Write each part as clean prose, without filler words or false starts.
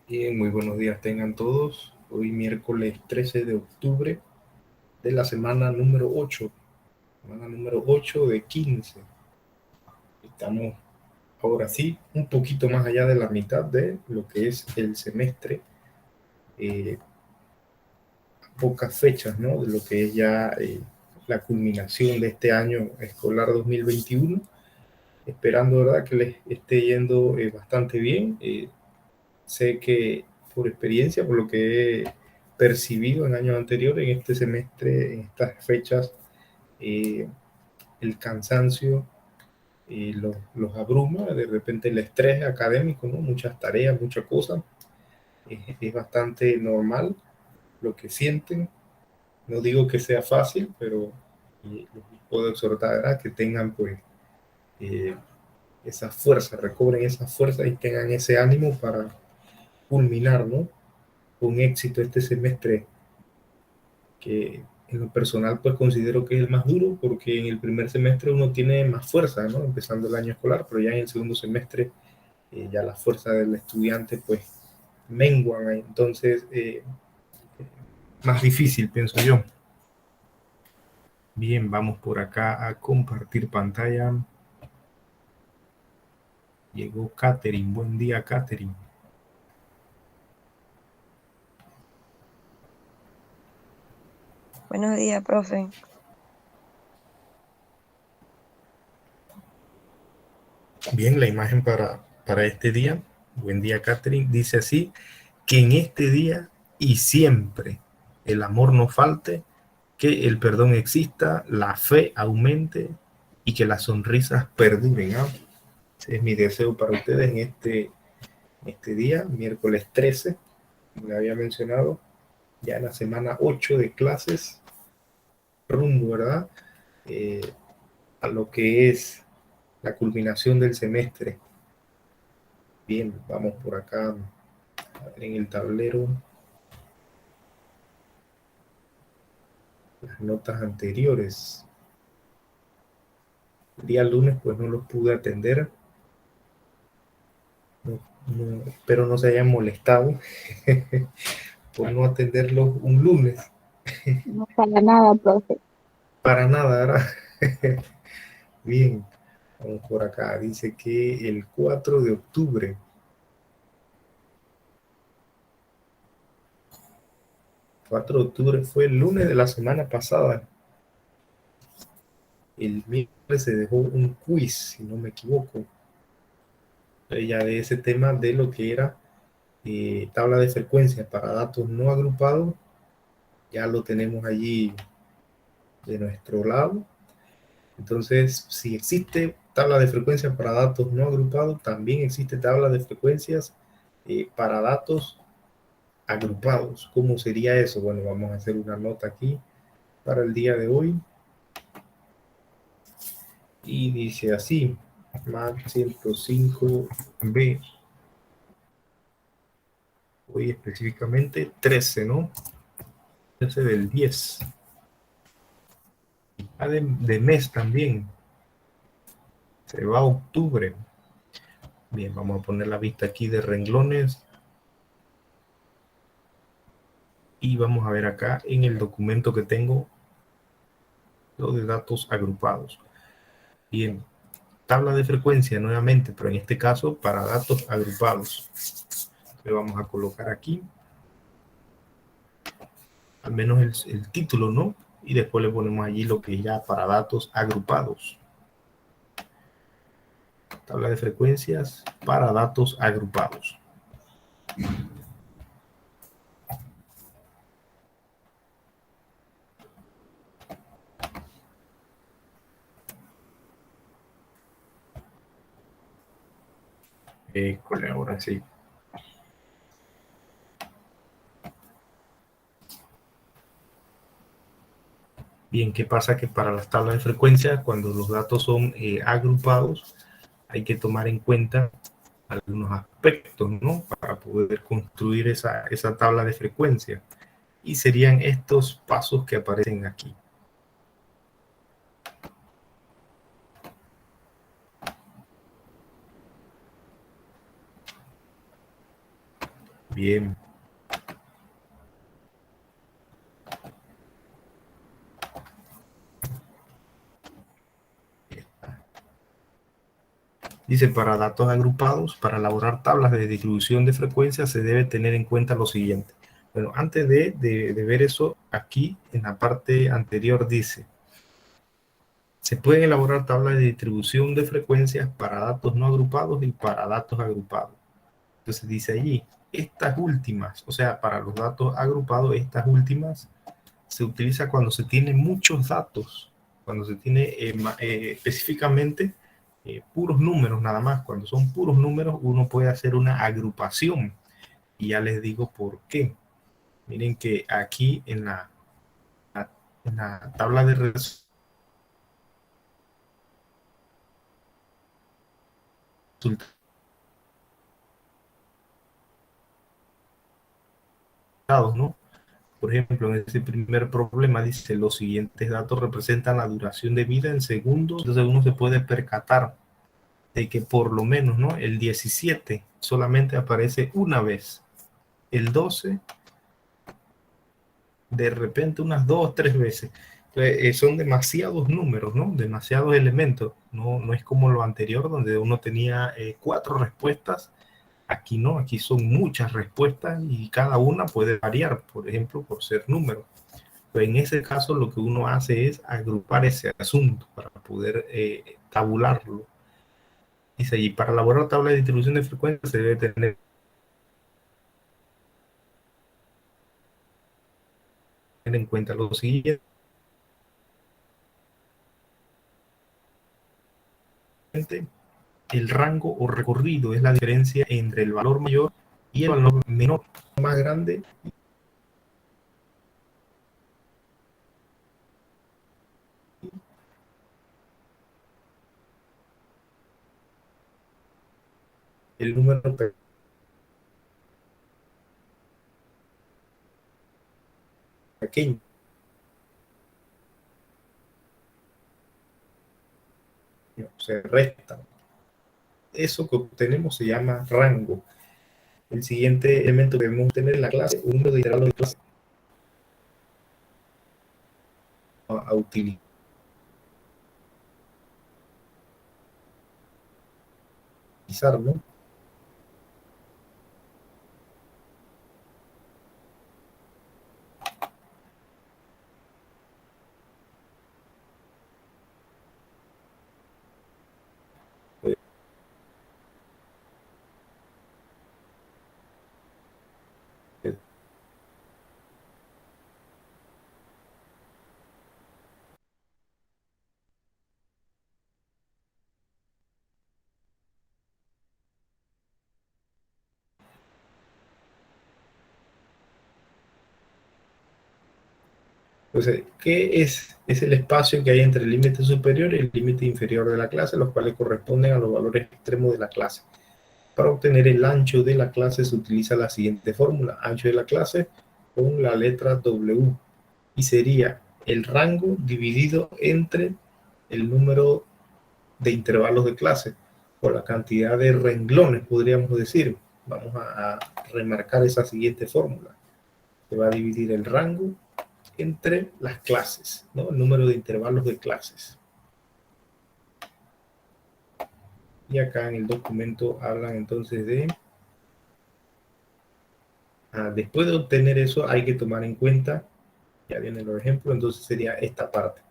Bien, muy buenos días tengan todos. Hoy miércoles 13 de octubre de la semana número 8 de 15. Estamos ahora sí un poquito más allá de la mitad de lo que es el semestre, eh, pocas fechas, ¿no? De lo que es ya la culminación de este año escolar 2021. Esperando, ¿verdad?, que les esté yendo bastante bien. Sé que por experiencia, por lo que he percibido en años anteriores, en este semestre, en estas fechas, eh, el cansancio los abruma, de repente el estrés académico, ¿no? Muchas tareas, muchas cosas. Es bastante normal lo que sienten. No digo que sea fácil, pero los puedo exhortar a que tengan pues eh, esa fuerza, recobren esa fuerza y tengan ese ánimo para culminar, ¿no?, con éxito este semestre, que en lo personal pues considero que es el más duro, porque en el primer semestre uno tiene más fuerza, ¿no?, empezando el año escolar, pero ya en el segundo semestre ya la fuerza del estudiante pues menguan, entonces más difícil, pienso yo. Bien, vamos por acá a compartir pantalla. Llegó Katherine. Buen día, Katherine. Buenos días, profe. Bien, la imagen para este día. Buen día, Katherine. Dice así: que en este día y siempre el amor no falte, que el perdón exista, la fe aumente y que las sonrisas perduren, ¿no? Ese es mi deseo para ustedes en este día, miércoles 13, como le había mencionado, ya en la semana 8 de clases, rumbo, ¿verdad? Eh, a lo que es la culminación del semestre. Bien, vamos por acá en el tablero las notas anteriores. El día lunes pues no los pude atender, espero no se hayan molestado por no atenderlos un lunes. No para nada, profe. Para nada, ¿verdad? Bien, vamos por acá. Dice que el 4 de octubre, 4 de octubre fue el lunes de la semana pasada. El miércoles se dejó un quiz, si no me equivoco, ya de ese tema de lo que era tabla de frecuencia para datos no agrupados. Ya lo tenemos allí de nuestro lado. Entonces, si existe tabla de frecuencia para datos no agrupados, también existe tabla de frecuencias para datos agrupados. ¿Cómo sería eso? Bueno, vamos a hacer una nota aquí para el día de hoy. Y dice así: MAC 105B. Hoy específicamente 13, ¿no? 13 del 10. De mes también. Se va a octubre. Bien, vamos a poner la vista aquí de renglones. Y vamos a ver acá en el documento que tengo lo de datos agrupados. Bien, tabla de frecuencia nuevamente, pero en este caso para datos agrupados. Le vamos a colocar aquí al menos el título, ¿no? Y después le ponemos allí lo que ya para datos agrupados. Tabla de frecuencias para datos agrupados. Ahora sí. Bien, ¿qué pasa? Que para las tablas de frecuencia, cuando los datos son agrupados, hay que tomar en cuenta algunos aspectos, ¿no?, para poder construir esa tabla de frecuencia. Y serían estos pasos que aparecen aquí. bien. Dice, para datos agrupados, para elaborar tablas de distribución de frecuencia se debe tener en cuenta lo siguiente. Bueno, antes de ver eso, aquí en la parte anterior dice, se pueden elaborar tablas de distribución de frecuencias para datos no agrupados y para datos agrupados. Entonces dice allí, estas últimas, o sea, para los datos agrupados, estas últimas se utiliza cuando se tiene muchos datos, cuando se tiene específicamente puros números nada más. Cuando son puros números, uno puede hacer una agrupación. Y ya les digo por qué. Miren que aquí en la tabla de resultados, ¿no? Por ejemplo, en este primer problema dice, los siguientes datos representan la duración de vida en segundos. Entonces uno se puede percatar de que por lo menos, ¿no? El 17 solamente aparece una vez. El 12 de repente unas 2 o 3 veces. Entonces, son demasiados números, ¿no? Demasiados elementos. No es como lo anterior, donde uno tenía 4 respuestas. Aquí no, aquí son muchas respuestas y cada una puede variar, por ejemplo, por ser número. Pero en ese caso lo que uno hace es agrupar ese asunto para poder tabularlo. Dice allí, para elaborar tabla de distribución de frecuencias se debe tener en cuenta lo siguiente. El rango o recorrido es la diferencia entre el valor mayor y el valor menor. Más grande, el número pequeño. Se resta. Eso que obtenemos se llama rango. El siguiente elemento que debemos tener en la clase, un número de intervalos de clase a utilizar, ¿no? Entonces, ¿qué es? Es el espacio que hay entre el límite superior y el límite inferior de la clase, los cuales corresponden a los valores extremos de la clase. Para obtener el ancho de la clase se utiliza la siguiente fórmula, ancho de la clase con la letra W, y sería el rango dividido entre el número de intervalos de clase, por la cantidad de renglones, podríamos decir. Vamos a remarcar esa siguiente fórmula. Se va a dividir el rango entre las clases, ¿no? El número de intervalos de clases. Y acá en el documento hablan entonces de después de obtener eso hay que tomar en cuenta, ya vienen los ejemplos, entonces sería esta parte.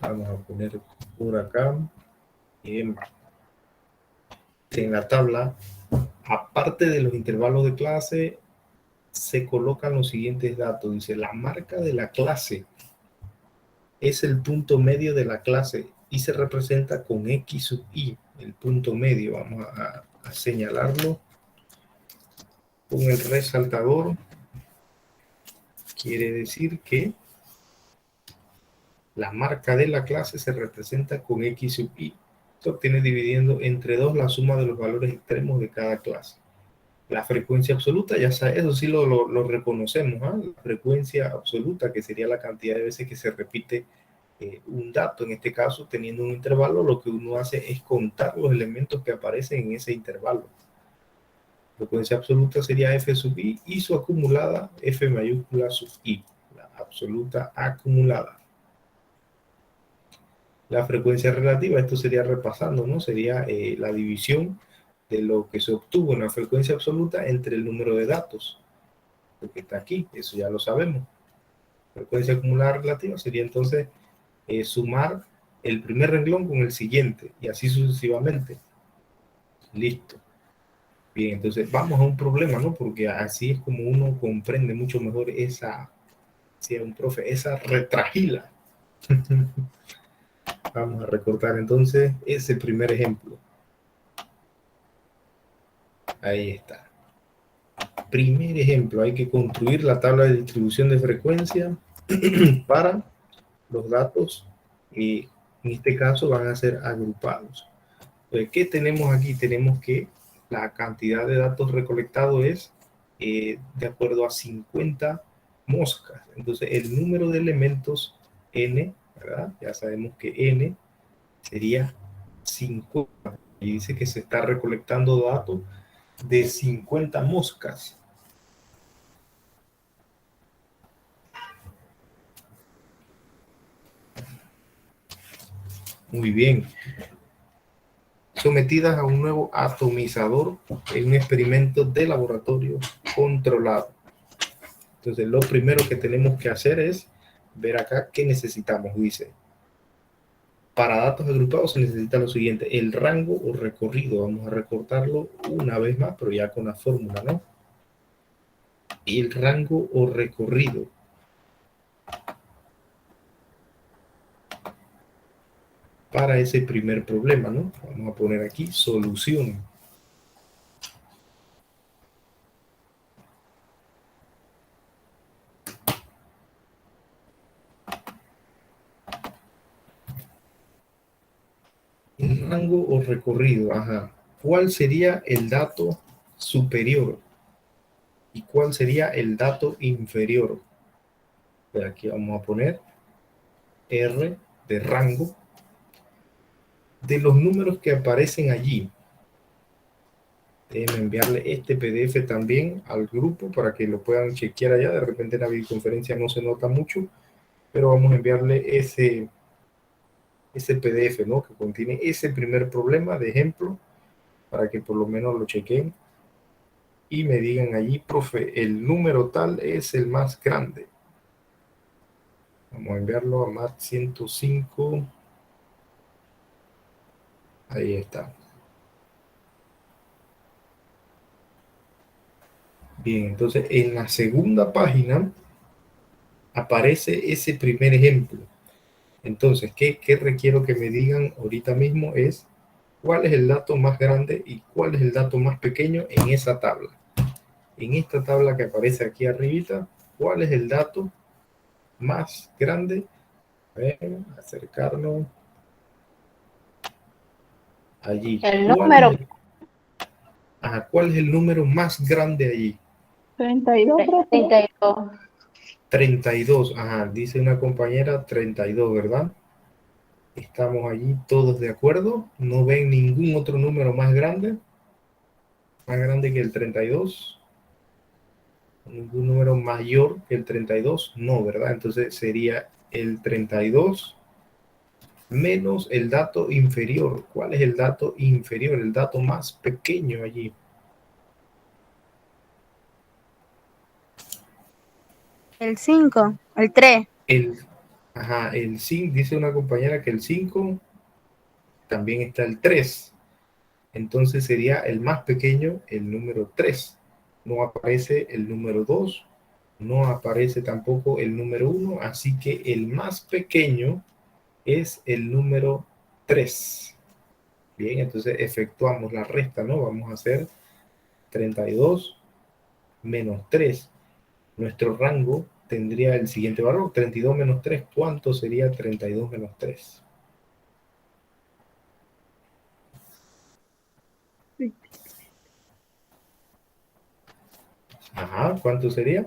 Vamos a poner por acá. En la tabla, aparte de los intervalos de clase, se colocan los siguientes datos. Dice, la marca de la clase es el punto medio de la clase y se representa con X sub I, el punto medio. Vamos a señalarlo con el resaltador. Quiere decir que la marca de la clase se representa con X sub I. Se obtiene dividiendo entre 2 la suma de los valores extremos de cada clase. La frecuencia absoluta, ya sabes, eso sí lo reconocemos, ¿ah? La frecuencia absoluta, que sería la cantidad de veces que se repite un dato. En este caso, teniendo un intervalo, lo que uno hace es contar los elementos que aparecen en ese intervalo. La frecuencia absoluta sería f sub i y su acumulada f mayúscula sub i, la absoluta acumulada. La frecuencia relativa, esto sería repasando, ¿no? Sería la división de lo que se obtuvo en la frecuencia absoluta entre el número de datos, lo que está aquí, eso ya lo sabemos. Frecuencia acumulada relativa sería entonces sumar el primer renglón con el siguiente y así sucesivamente. Listo. Bien, entonces vamos a un problema, ¿no? Porque así es como uno comprende mucho mejor esa, si es un profe, esa retragila. Vamos a recortar entonces ese primer ejemplo. Ahí está. Primer ejemplo, hay que construir la tabla de distribución de frecuencia para los datos y en este caso van a ser agrupados. Entonces, ¿qué tenemos aquí? Tenemos que la cantidad de datos recolectados es de acuerdo a 50 moscas. Entonces, el número de elementos n, ¿verdad? Ya sabemos que n sería 50. Y dice que se está recolectando datos de 50 moscas. Muy bien. Sometidas a un nuevo atomizador en un experimento de laboratorio controlado. Entonces, lo primero que tenemos que hacer es ver acá qué necesitamos. Dice, para datos agrupados se necesita lo siguiente, el rango o recorrido. Vamos a recortarlo una vez más, pero ya con la fórmula, ¿no? El rango o recorrido. Para ese primer problema, ¿no? Vamos a poner aquí solución. El rango o recorrido, ajá. ¿Cuál sería el dato superior? ¿Y cuál sería el dato inferior? Pero aquí vamos a poner R de rango de los números que aparecen allí. Déjenme enviarle este PDF también al grupo para que lo puedan chequear allá. De repente en la videoconferencia no se nota mucho, pero vamos a enviarle ese PDF, ¿no? Que contiene ese primer problema de ejemplo para que por lo menos lo chequen y me digan allí, profe, el número tal es el más grande. Vamos a enviarlo a MAT 105. Ahí está. Bien, entonces en la segunda página aparece ese primer ejemplo. Entonces, ¿qué requiero que me digan ahorita mismo? Es cuál es el dato más grande y cuál es el dato más pequeño en esa tabla. En esta tabla que aparece aquí arribita, ¿cuál es el dato más grande? A ver, acercarnos allí. El número ¿Cuál es el número más grande allí? 32, profe. 32. 32. Ajá, dice una compañera 32, ¿verdad? Estamos allí todos de acuerdo. ¿No ven ningún otro número más grande? Más grande que el 32. Ningún número mayor que el 32. No, ¿verdad? Entonces sería el 32 menos el dato inferior. ¿Cuál es el dato inferior? El dato más pequeño allí. El 5, el 3. El 5, dice una compañera que el 5, también está el 3. Entonces sería el más pequeño, el número 3. No aparece el número 2, no aparece tampoco el número 1, así que el más pequeño es el número 3. Bien, entonces efectuamos la resta, ¿no? Vamos a hacer 32 menos 3. Nuestro rango tendría el siguiente valor, 32 menos 3. ¿Cuánto sería 32 menos 3? Ajá, ¿cuánto sería?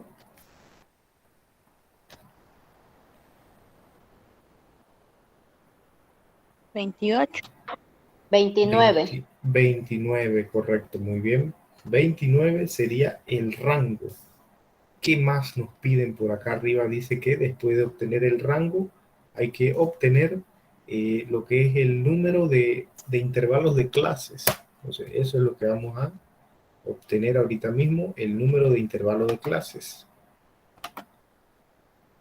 28. 29. 29, correcto, muy bien. 29 sería el rango. ¿Qué más nos piden por acá arriba? Dice que después de obtener el rango hay que obtener lo que es el número de intervalos de clases. Entonces, eso es lo que vamos a obtener ahorita mismo, el número de intervalos de clases.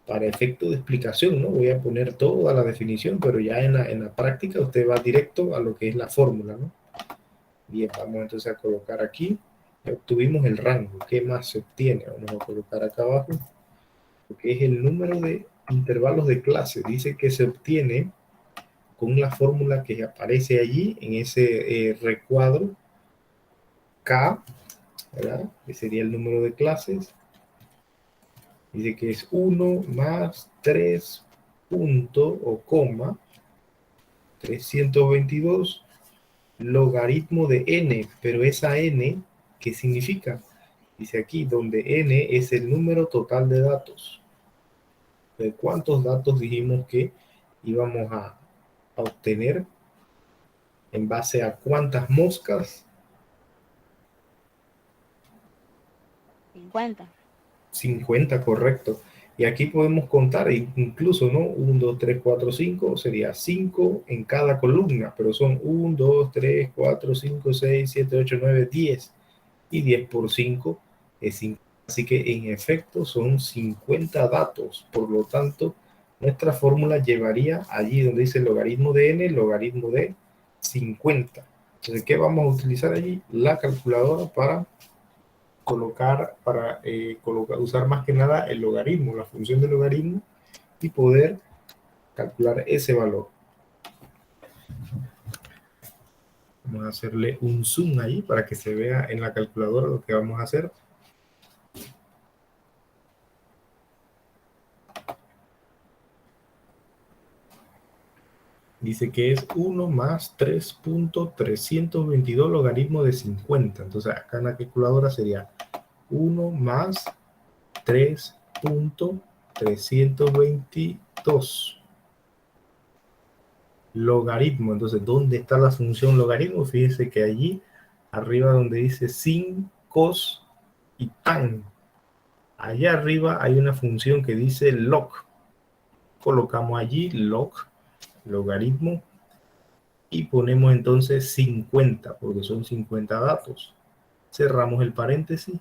Para efecto de explicación, ¿no? Voy a poner toda la definición, pero ya en la práctica usted va directo a lo que es la fórmula, ¿no? Bien, vamos entonces a colocar aquí. Obtuvimos el rango. ¿Qué más se obtiene? Vamos a colocar acá abajo, que es el número de intervalos de clase. Dice que se obtiene con la fórmula que aparece allí en ese recuadro K, ¿verdad? Que sería el número de clases. Dice que es 1 más 3 punto o coma 322 logaritmo de n, pero esa n, ¿qué significa? Dice aquí, donde n es el número total de datos. ¿De cuántos datos dijimos que íbamos a obtener? ¿En base a cuántas moscas? 50. 50, correcto. Y aquí podemos contar incluso, ¿no? 1, 2, 3, 4, 5, sería 5 en cada columna, pero son 1, 2, 3, 4, 5, 6, 7, 8, 9, 10. Y 10 por 5 es 5. Así que en efecto son 50 datos. Por lo tanto, nuestra fórmula llevaría allí donde dice logaritmo de n, logaritmo de 50. Entonces, ¿qué vamos a utilizar allí? La calculadora para usar más que nada el logaritmo, la función del logaritmo, y poder calcular ese valor. Vamos a hacerle un zoom ahí para que se vea en la calculadora lo que vamos a hacer. Dice que es 1 más 3.322 logaritmo de 50. Entonces acá en la calculadora sería 1 más 3.322 logaritmo. Entonces, ¿dónde está la función logaritmo? Fíjese que allí arriba donde dice sin, cos y tan, allá arriba hay una función que dice log. Colocamos allí log, logaritmo, y ponemos entonces 50, porque son 50 datos. Cerramos el paréntesis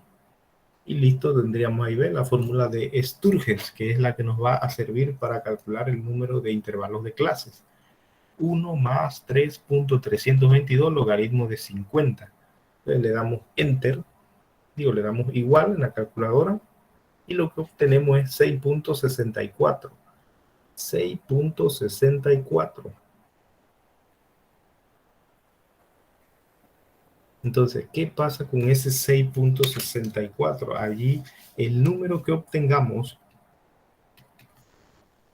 y listo, tendríamos ahí la fórmula de Sturges, que es la que nos va a servir para calcular el número de intervalos de clases. 1 más 3.322 logaritmo de 50. Entonces le damos enter, le damos igual en la calculadora y lo que obtenemos es 6.64. 6.64. Entonces, ¿qué pasa con ese 6.64? Allí el número que obtengamos,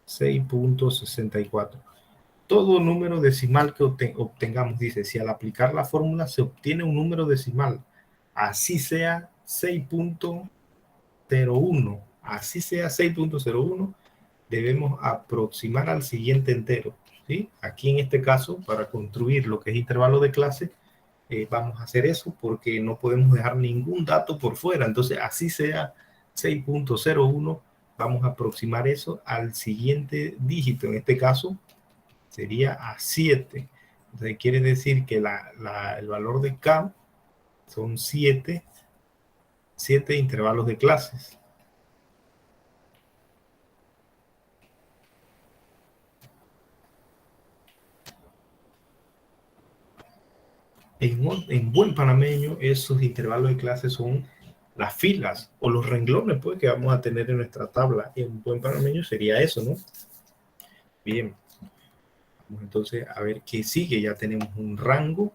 6.64. Todo número decimal que obtengamos, dice, si al aplicar la fórmula se obtiene un número decimal, así sea 6.01, así sea 6.01, debemos aproximar al siguiente entero, ¿sí? Aquí en este caso, para construir lo que es intervalo de clase, vamos a hacer eso porque no podemos dejar ningún dato por fuera. Entonces, así sea 6.01, vamos a aproximar eso al siguiente dígito. En este caso, sería a 7. Entonces, quiere decir que el valor de K son 7 intervalos de clases. En buen panameño, esos intervalos de clases son las filas o los renglones pues, que vamos a tener en nuestra tabla. En buen panameño sería eso, ¿no? Bien. Vamos entonces a ver qué sigue. Ya tenemos un rango,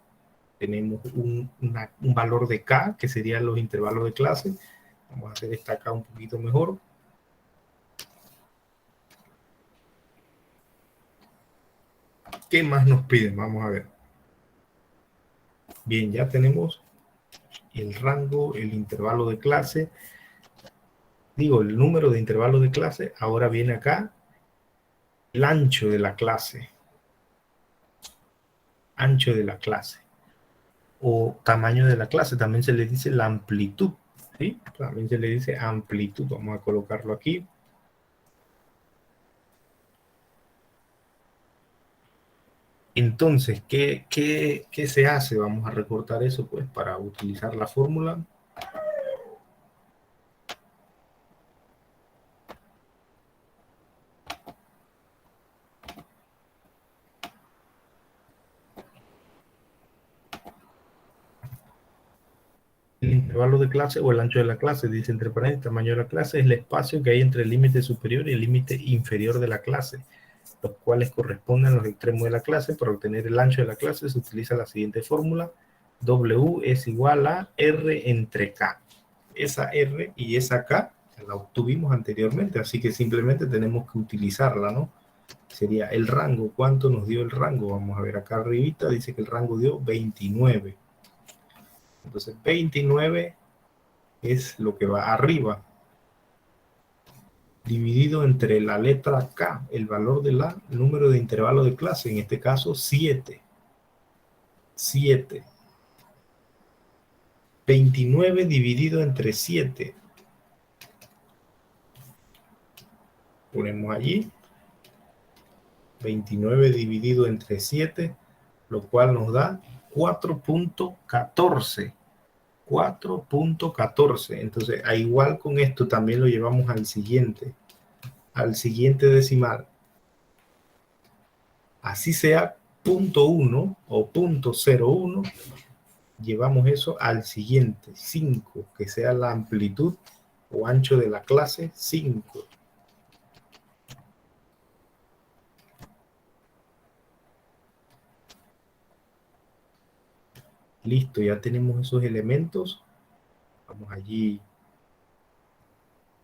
tenemos un valor de K, que serían los intervalos de clase. Vamos a hacer esta acá un poquito mejor. ¿Qué más nos piden? Vamos a ver. Bien, ya tenemos el rango, el intervalo de clase. digo, el número de intervalos de clase, ahora viene acá el ancho de la clase. Ancho de la clase. O tamaño de la clase, también se le dice la amplitud, ¿sí? También se le dice amplitud. Vamos a colocarlo aquí. Entonces, ¿qué se hace? Vamos a recortar eso, pues, para utilizar la fórmula. El intervalo de clase o el ancho de la clase, dice entre paréntesis, tamaño de la clase, es el espacio que hay entre el límite superior y el límite inferior de la clase, los cuales corresponden a los extremos de la clase. Para obtener el ancho de la clase se utiliza la siguiente fórmula: W es igual a R entre K. Esa R y esa K la obtuvimos anteriormente, así que simplemente tenemos que utilizarla, ¿no? Sería el rango. ¿Cuánto nos dio el rango? Vamos a ver acá arribita, dice que el rango dio 29. Entonces 29 es lo que va arriba, dividido entre la letra K, el valor del número de intervalo de clase, en este caso 7. 7. 29 dividido entre 7. Ponemos allí 29 dividido entre 7, lo cual nos da 4.14. 4.14. Entonces, a igual con esto, también lo llevamos al siguiente decimal. Así sea 0.1 o 0.01, llevamos eso al siguiente, 5, que sea la amplitud o ancho de la clase 5. Listo, ya tenemos esos elementos. Vamos allí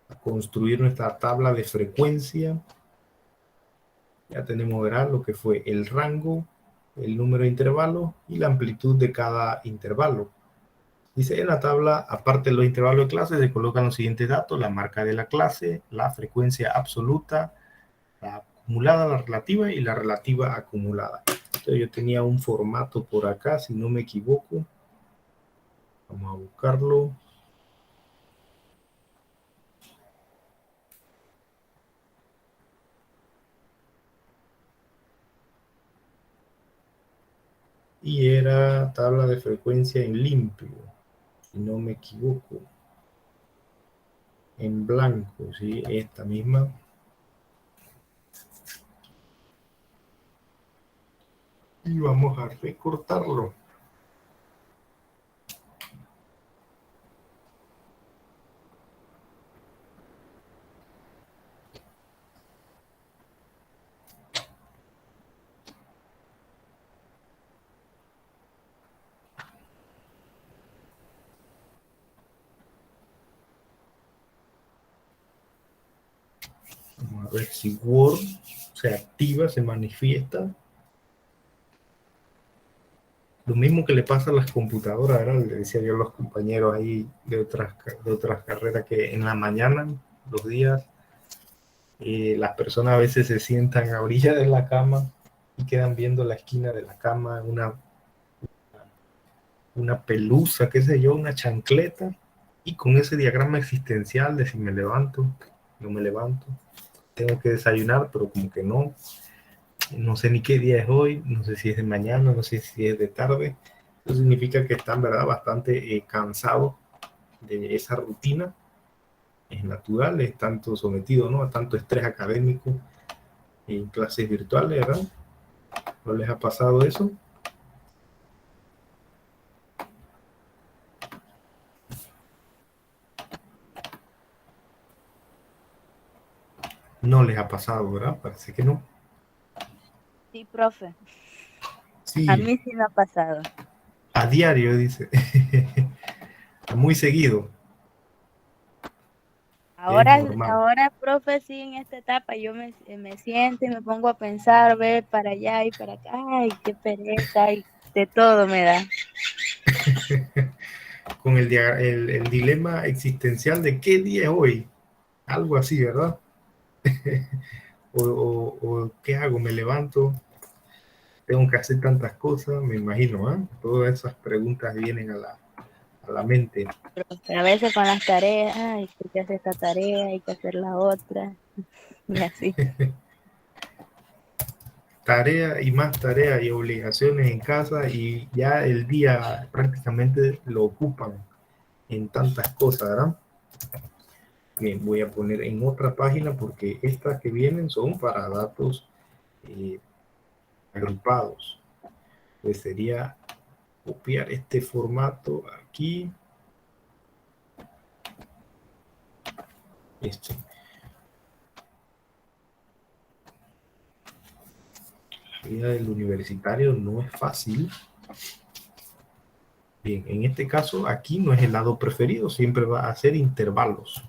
a construir nuestra tabla de frecuencia. Ya tenemos, verán, lo que fue el rango, el número de intervalos y la amplitud de cada intervalo. Dice en la tabla, aparte de los intervalos de clase, se colocan los siguientes datos: la marca de la clase, la frecuencia absoluta, la acumulada, la relativa y la relativa acumulada. Entonces yo tenía un formato por acá, si no me equivoco. Vamos a buscarlo. Y era tabla de frecuencia en limpio, si no me equivoco. En blanco, ¿sí? Esta misma. Y vamos a recortarlo. Vamos a ver si Word se activa, se manifiesta. Lo mismo que le pasa a las computadoras, ¿verdad? Le decía yo a los compañeros ahí de otras carreras que en la mañana, los días, las personas a veces se sientan a orilla de la cama y quedan viendo la esquina de la cama, una pelusa, qué sé yo, una chancleta, y con ese diagrama existencial de si me levanto, no me levanto, tengo que desayunar, pero como que no sé ni qué día es hoy, no sé si es de mañana, no sé si es de tarde. Eso significa que están, ¿verdad?, bastante cansados de esa rutina. Es natural, es tanto sometido, ¿no?, a tanto estrés académico en clases virtuales, ¿verdad? ¿No les ha pasado eso? No les ha pasado, ¿verdad? Parece que no. Sí, profe. Sí, A mí sí me ha pasado. a diario, dice. Muy seguido. Es normal. Ahora, profe, sí, en esta etapa yo me siento y me pongo a pensar, ver para allá y para acá, ay, qué pereza, y de todo me da. Con el dilema existencial de qué día es hoy. algo así, ¿verdad? o ¿qué hago? ¿Me levanto? ¿Tengo que hacer tantas cosas? Me imagino, ¿eh? Todas esas preguntas vienen a la mente. Pero a veces con las tareas, ay, hay que hacer esta tarea, hay que hacer la otra, y así. Tarea y más tarea y obligaciones en casa y ya el día prácticamente lo ocupan en tantas cosas, ¿verdad? Bien, voy a poner en otra página porque estas que vienen son para datos eh, agrupados. Pues sería copiar este formato aquí. Este. La vida del universitario no es fácil. Bien, en este caso aquí no es el lado preferido, siempre va a ser intervalos.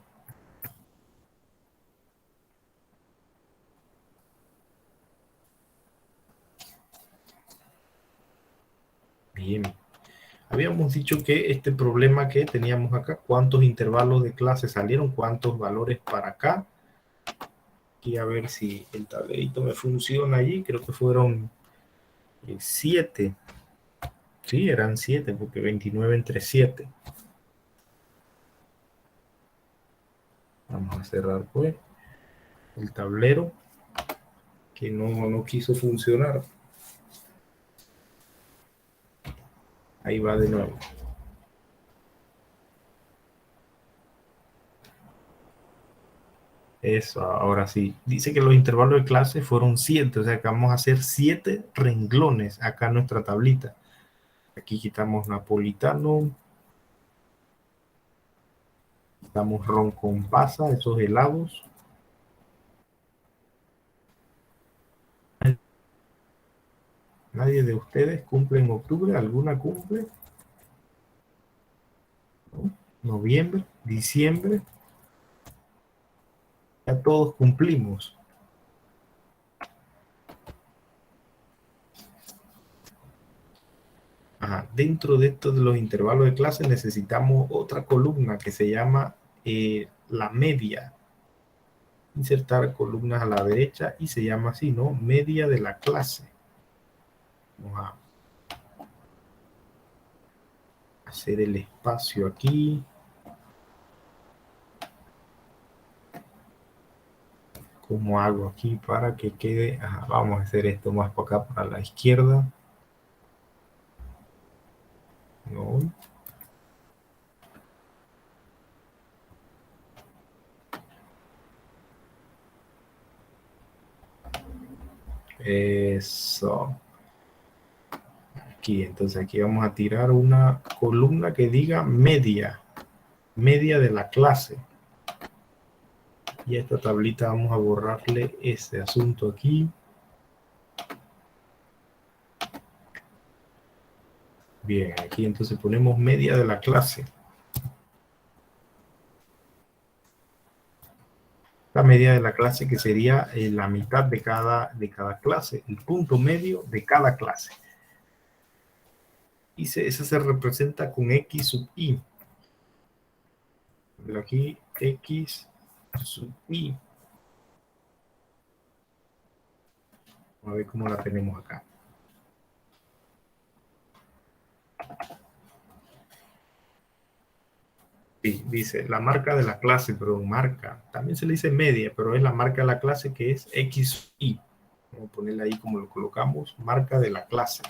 Bien, habíamos dicho que este problema que teníamos acá, cuántos intervalos de clase salieron, cuántos valores para acá. Aquí a ver si el tablerito me funciona allí, creo que fueron 7. Sí, eran 7 porque 29 entre 7. Vamos a cerrar pues el tablero que no quiso funcionar. Ahí va de nuevo. Eso, ahora sí. Dice que los intervalos de clase fueron 7, o sea que vamos a hacer 7 renglones acá en nuestra tablita. Aquí quitamos napolitano. Quitamos ron con pasa, esos helados. ¿Nadie de ustedes cumple en octubre? ¿Alguna cumple? ¿No? Noviembre, diciembre. Ya todos cumplimos. Ajá. Dentro de estos de los intervalos de clase necesitamos otra columna que se llama la media. Insertar columnas a la derecha y se llama así, ¿no? Media de la clase. Vamos a hacer el espacio aquí. ¿Cómo hago aquí para que quede? Ajá, vamos a hacer esto más para acá, para la izquierda. No. Eso. Aquí, entonces aquí vamos a tirar una columna que diga media. Media de la clase. Y a esta tablita vamos a borrarle este asunto aquí. Bien, aquí entonces ponemos media de la clase. La media de la clase que sería la mitad de cada clase, el punto medio de cada clase. Y esa se representa con X sub I. Pero aquí X sub I. Vamos a ver cómo la tenemos acá. Sí, dice la marca de la clase, pero marca. También se le dice media, pero es la marca de la clase que es X sub I. Vamos a ponerla ahí como lo colocamos, marca de la clase.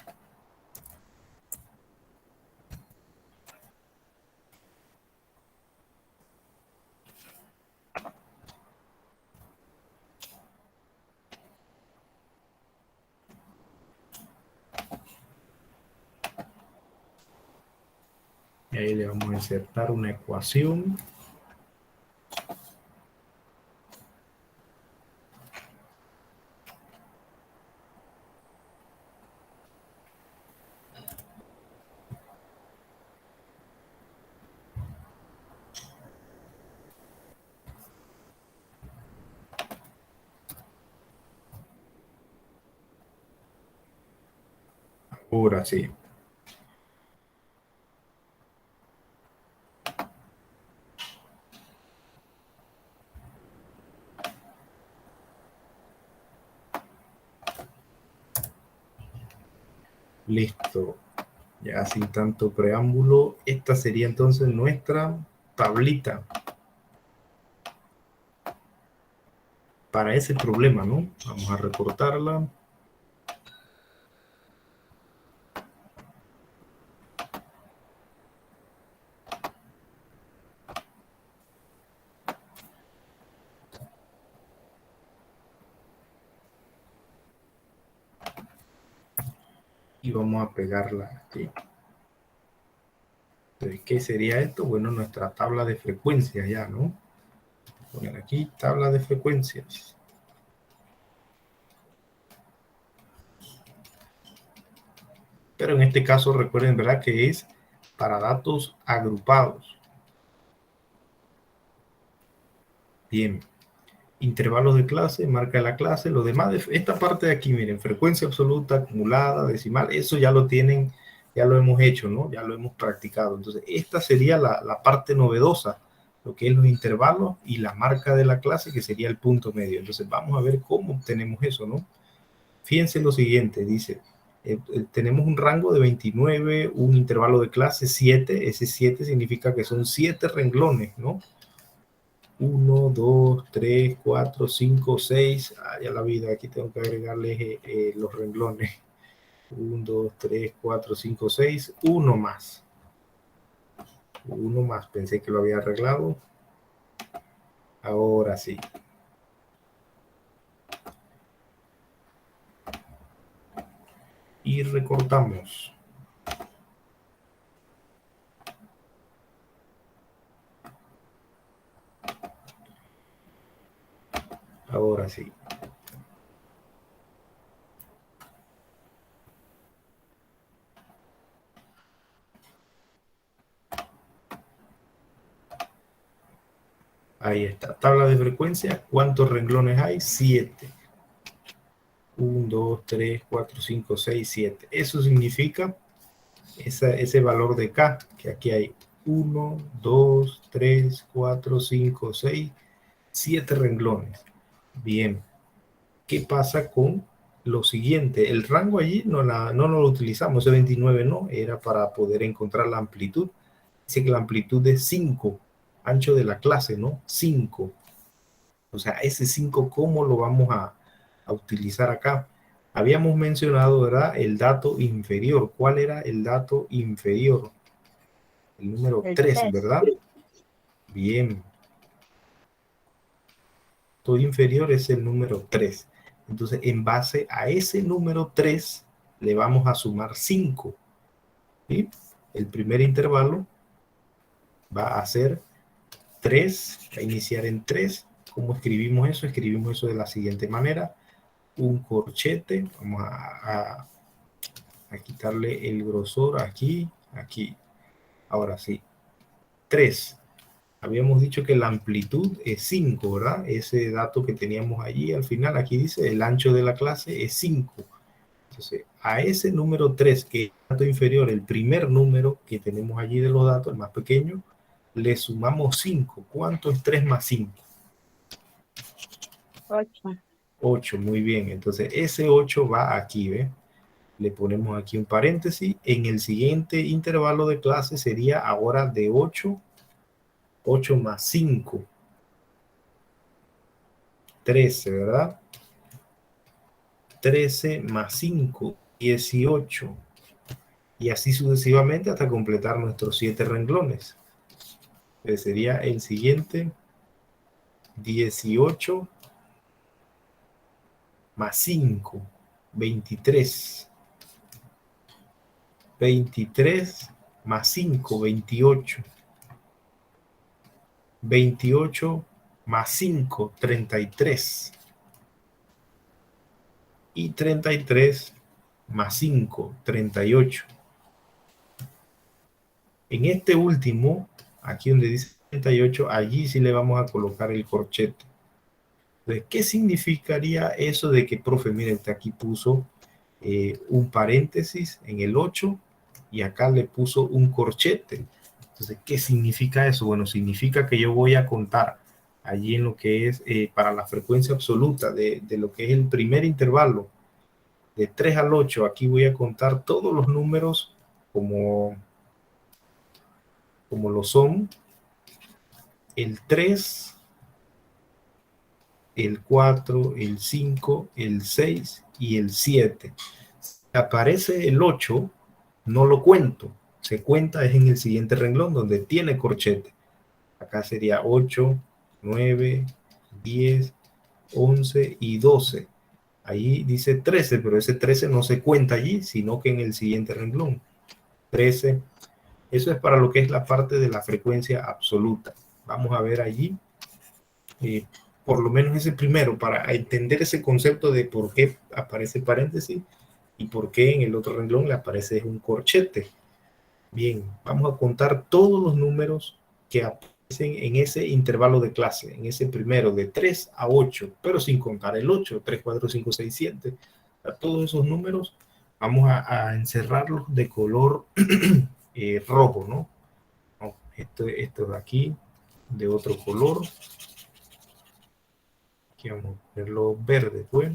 Y ahí le vamos a insertar una ecuación. Ahora sí. Listo. Ya sin tanto preámbulo, esta sería entonces nuestra tablita para ese problema, ¿no? Vamos a recortarla. Y vamos a pegarla aquí. Entonces, ¿qué sería esto? Bueno, nuestra tabla de frecuencias ya, ¿no? Poner aquí tabla de frecuencias. Pero en este caso recuerden, ¿verdad? Que es para datos agrupados. Bien. Intervalos de clase, marca de la clase, lo demás, esta parte de aquí, miren, frecuencia absoluta, acumulada, decimal, eso ya lo tienen, ya lo hemos hecho, ¿no? Ya lo hemos practicado. Entonces, esta sería la parte novedosa, lo que es los intervalos y la marca de la clase, que sería el punto medio. Entonces, vamos a ver cómo obtenemos eso, ¿no? Fíjense lo siguiente, dice, tenemos un rango de 29, un intervalo de clase 7, ese 7 significa que son 7 renglones, ¿no? 1, 2, 3, 4, 5, 6. Ya la vida, aquí tengo que agregarle los renglones. 1, 2, 3, 4, 5, 6. Uno más. Uno más. Pensé que lo había arreglado. Ahora sí. Y recortamos. Ahora sí. Ahí está. Tabla de frecuencia. ¿Cuántos renglones hay? 7. 1, 2, 3, 4, 5, 6, 7. Eso significa ese valor de K, que aquí hay 1, 2, 3, 4, 5, 6, 7 renglones. Bien. ¿Qué pasa con lo siguiente? El rango allí no lo utilizamos, ese 29 no, era para poder encontrar la amplitud. Dice que la amplitud es 5, ancho de la clase, ¿no? 5. O sea, ese 5, ¿cómo lo vamos a utilizar acá? Habíamos mencionado, ¿verdad? El dato inferior. ¿Cuál era el dato inferior? El número El 3, 3. ¿verdad? Bien. Dato inferior es el número 3. Entonces, en base a ese número 3, le vamos a sumar 5. ¿Sí? El primer intervalo va a ser 3, va a iniciar en 3. ¿Cómo escribimos eso? Escribimos eso de la siguiente manera. Un corchete, vamos a quitarle el grosor aquí, aquí. Ahora sí, 3. Habíamos dicho que la amplitud es 5, ¿verdad? Ese dato que teníamos allí al final, aquí dice el ancho de la clase es 5. Entonces, a ese número 3, que es el dato inferior, el primer número que tenemos allí de los datos, el más pequeño, le sumamos 5. ¿Cuánto es 3 más 5? 8. 8, muy bien. Entonces, ese 8 va aquí, ¿ve? Le ponemos aquí un paréntesis. En el siguiente intervalo de clase sería ahora de 8, 8 más 5. 13, ¿verdad? 13 más 5, 18. Y así sucesivamente hasta completar nuestros 7 renglones. Sería el siguiente, 18 más 5, 23. 23 más 5, 28. 28 más 5, 33. Y 33 más 5, 38. En este último, aquí donde dice 38, allí sí le vamos a colocar el corchete. Entonces, ¿qué significaría eso de que, profe, mire, usted aquí puso un paréntesis en el 8 y acá le puso un corchete? Entonces, ¿qué significa eso? Bueno, significa que yo voy a contar allí en lo que es para la frecuencia absoluta de lo que es el primer intervalo. De 3 al 8, aquí voy a contar todos los números como lo son. El 3, el 4, el 5, el 6 y el 7. Si aparece el 8, no lo cuento. Se cuenta es en el siguiente renglón donde tiene corchete. Acá sería 8, 9, 10, 11 y 12. Ahí dice 13, pero ese 13 no se cuenta allí, sino que en el siguiente renglón. 13. Eso es para lo que es la parte de la frecuencia absoluta. Vamos a ver allí, por lo menos ese primero, para entender ese concepto de por qué aparece paréntesis y por qué en el otro renglón le aparece un corchete. Bien, vamos a contar todos los números que aparecen en ese intervalo de clase, en ese primero de 3 a 8, pero sin contar el 8, 3, 4, 5, 6, 7. A todos esos números vamos a encerrarlos de color rojo, ¿no? Esto de aquí, de otro color. Aquí vamos a ponerlo verde, pues.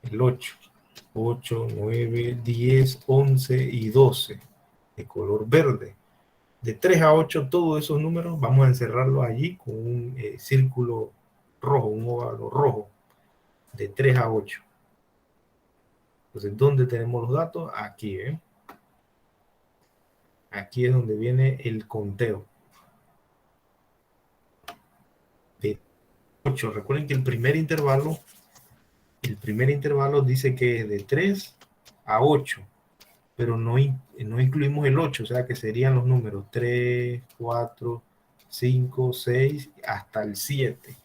El 8. 8, 9, 10, 11 y 12. De color verde. De 3 a 8, todos esos números vamos a encerrarlos allí con un círculo rojo, un óvalo rojo. De 3 a 8. Entonces, ¿dónde tenemos los datos? Aquí, ¿eh? Aquí es donde viene el conteo. De 8. Recuerden que el primer intervalo dice que es de 3 a 8, pero no incluimos el 8, o sea que serían los números 3, 4, 5, 6, hasta el 7.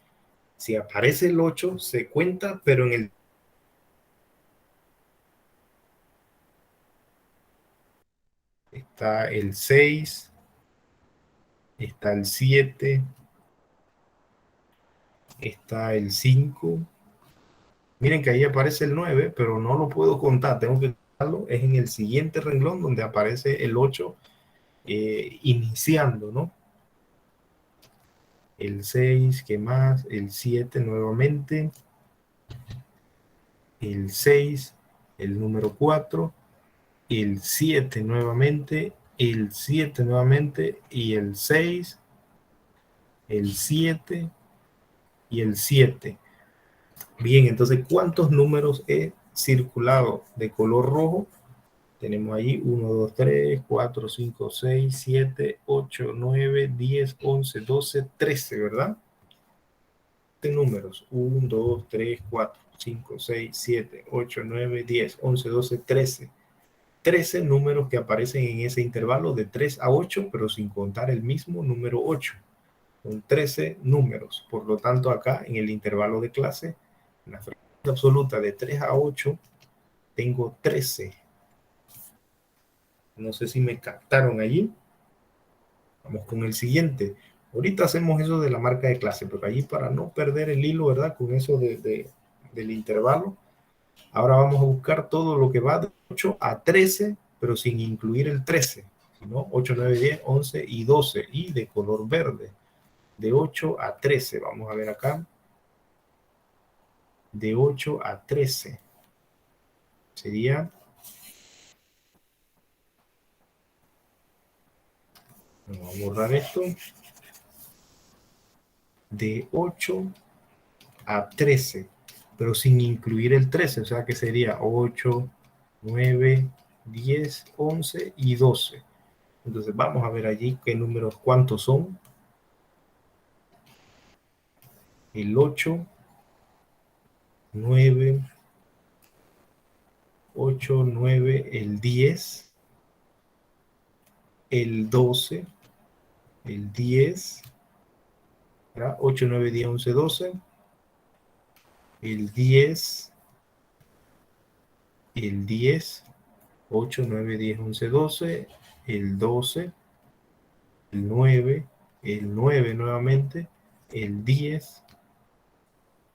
Si aparece el 8, se cuenta, pero en el está el 6, está el 7, está el 5. Miren que ahí aparece el 9, pero no lo puedo contar, tengo que contarlo. Es en el siguiente renglón donde aparece el 8 iniciando, ¿no? El 6, ¿qué más? El 7 nuevamente. El 6, el número 4, el 7 nuevamente, el 7 nuevamente y el 6, el 7 y el 7. Bien, entonces, ¿cuántos números he circulado de color rojo? Tenemos ahí 1, 2, 3, 4, 5, 6, 7, 8, 9, 10, 11, 12, 13, ¿verdad? Números 1, 2, 3, 4, 5, 6, 7, 8, 9, 10, 11, 12, 13. 13 números que aparecen en ese intervalo de 3 a 8, pero sin contar el mismo número 8. Son 13 números. Por lo tanto, acá en el intervalo de clase, en la frecuencia absoluta de 3 a 8, tengo 13. No sé si me captaron allí. Vamos con el siguiente. Ahorita hacemos eso de la marca de clase, pero allí para no perder el hilo, ¿verdad? Con eso del intervalo. Ahora vamos a buscar todo lo que va de 8 a 13, pero sin incluir el 13, sino 8, 9, 10, 11 y 12, y de color verde. De 8 a 13, vamos a ver acá. De 8 a 13. Sería... Vamos a borrar esto. De 8 a 13, pero sin incluir el 13, o sea que sería 8, 9, 10, 11 y 12. Entonces vamos a ver allí qué números, cuántos son. El 8, 9, 8, 9, el 10, el 12, el 10, ¿verdad? 8, 9, 10, 11, 12, el 10, el 10, 8, 9, 10, 11, 12, el 12, el 9 nuevamente, el 10,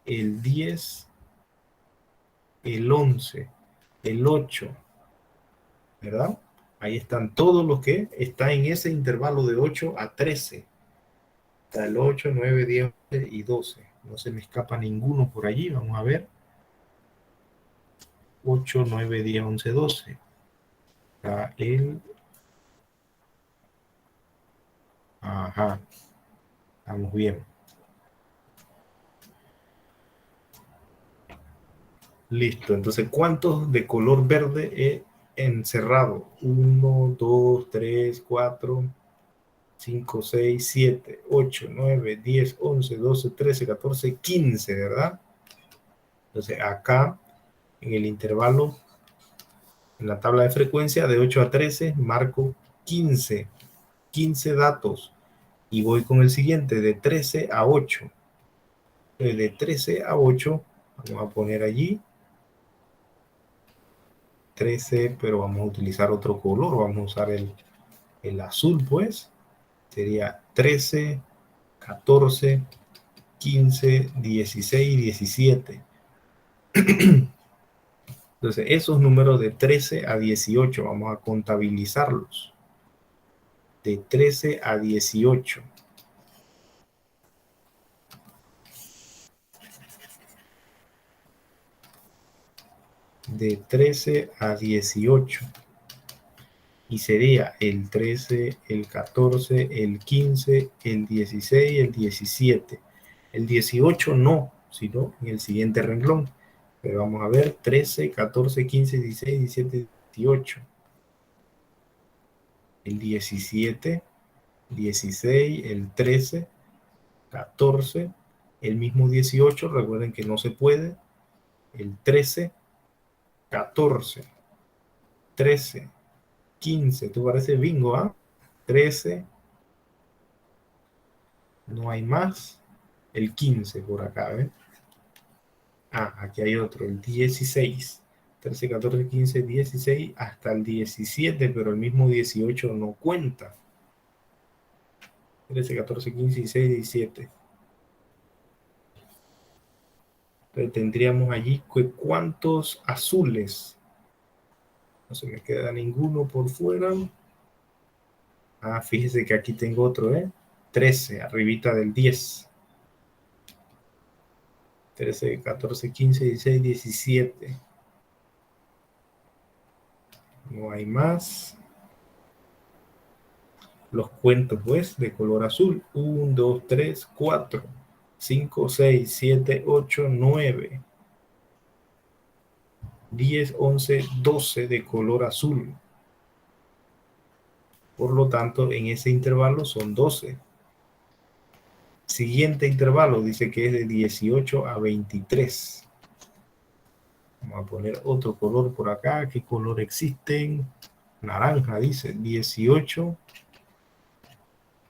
el 10, el 11, el 8, ¿verdad? Ahí están todos los que están en ese intervalo de 8 a 13. Está el 8, 9, 10, 11 y 12. No se me escapa ninguno por allí. Vamos a ver. 8, 9, 10, 11, 12. Está el... Ajá. Estamos bien. Listo. Entonces, ¿cuántos de color verde he encerrado? 1, 2, 3, 4, 5, 6, 7, 8, 9, 10, 11, 12, 13, 14, 15, ¿verdad? Entonces, acá, en el intervalo, en la tabla de frecuencia, de 8 a 13, marco 15 datos. Y voy con el siguiente, de 13 a 8. De 13 a 8, vamos a poner allí 13, pero vamos a utilizar otro color, vamos a usar el azul, pues. Sería 13, 14, 15, 16 y 17. Entonces, esos números de 13 a 18, vamos a contabilizarlos. De 13 a 18. De 13 a 18. Y sería el 13, el 14, el 15, el 16, el 17. El 18 no, sino en el siguiente renglón. Pero vamos a ver, 13, 14, 15, 16, 17, 18. El 17, 16, el 13, 14, el mismo 18, recuerden que no se puede. El 13, 14, 13, 15, esto parece bingo, ¿ah? 13, no hay más. El 15 por acá, ¿ven? Ah, aquí hay otro, el 16. 13, 14, 15, 16, hasta el 17, pero el mismo 18 no cuenta. 13, 14, 15, 16, 17. Entonces tendríamos allí ¿cuántos azules? No se me queda ninguno por fuera. Ah, fíjese que aquí tengo otro, 13, arribita del 10. 13, 14, 15, 16, 17. No hay más. Los cuentos, pues, de color azul. 1, 2, 3, 4, 5, 6, 7, 8, 9, 10, 11, 12 de color azul. Por lo tanto, en ese intervalo son 12. Siguiente intervalo dice que es de 18 a 23. Vamos a poner otro color por acá. ¿Qué color existen? Naranja, dice 18,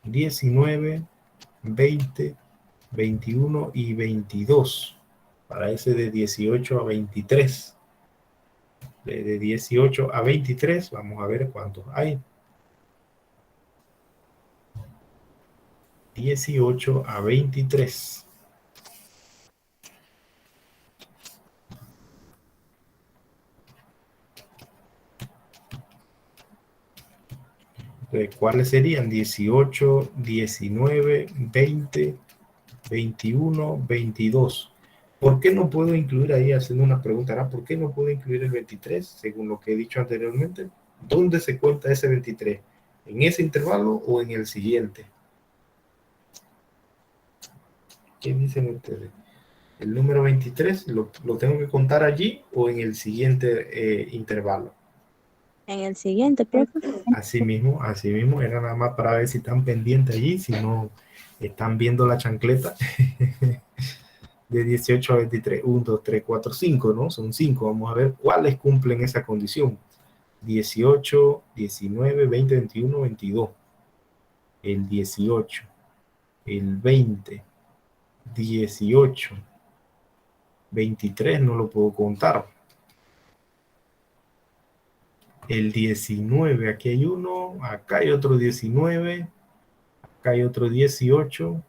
19, 20, 21 y 22. Para ese de 18 a 23. De 18 a 23, vamos a ver cuántos hay. 18 a 23. Entonces, ¿cuáles serían? 18, 19, 20, 21, 22. ¿Por qué no puedo incluir ahí, haciendo una pregunta, ¿no? ¿Por qué no puedo incluir el 23? Según lo que he dicho anteriormente, ¿dónde se cuenta ese 23? ¿En ese intervalo o en el siguiente? ¿Qué dicen ustedes? ¿El número 23 lo tengo que contar allí o en el siguiente intervalo? En el siguiente, profe. Así mismo, era nada más para ver si están pendientes allí, si no están viendo la chancleta. De 18 a 23, 1, 2, 3, 4, 5, ¿no? Son 5. Vamos a ver cuáles cumplen esa condición. 18, 19, 20, 21, 22. El 18, el 20, 18, 23 no lo puedo contar. El 19, aquí hay uno, acá hay otro 19, acá hay otro 18,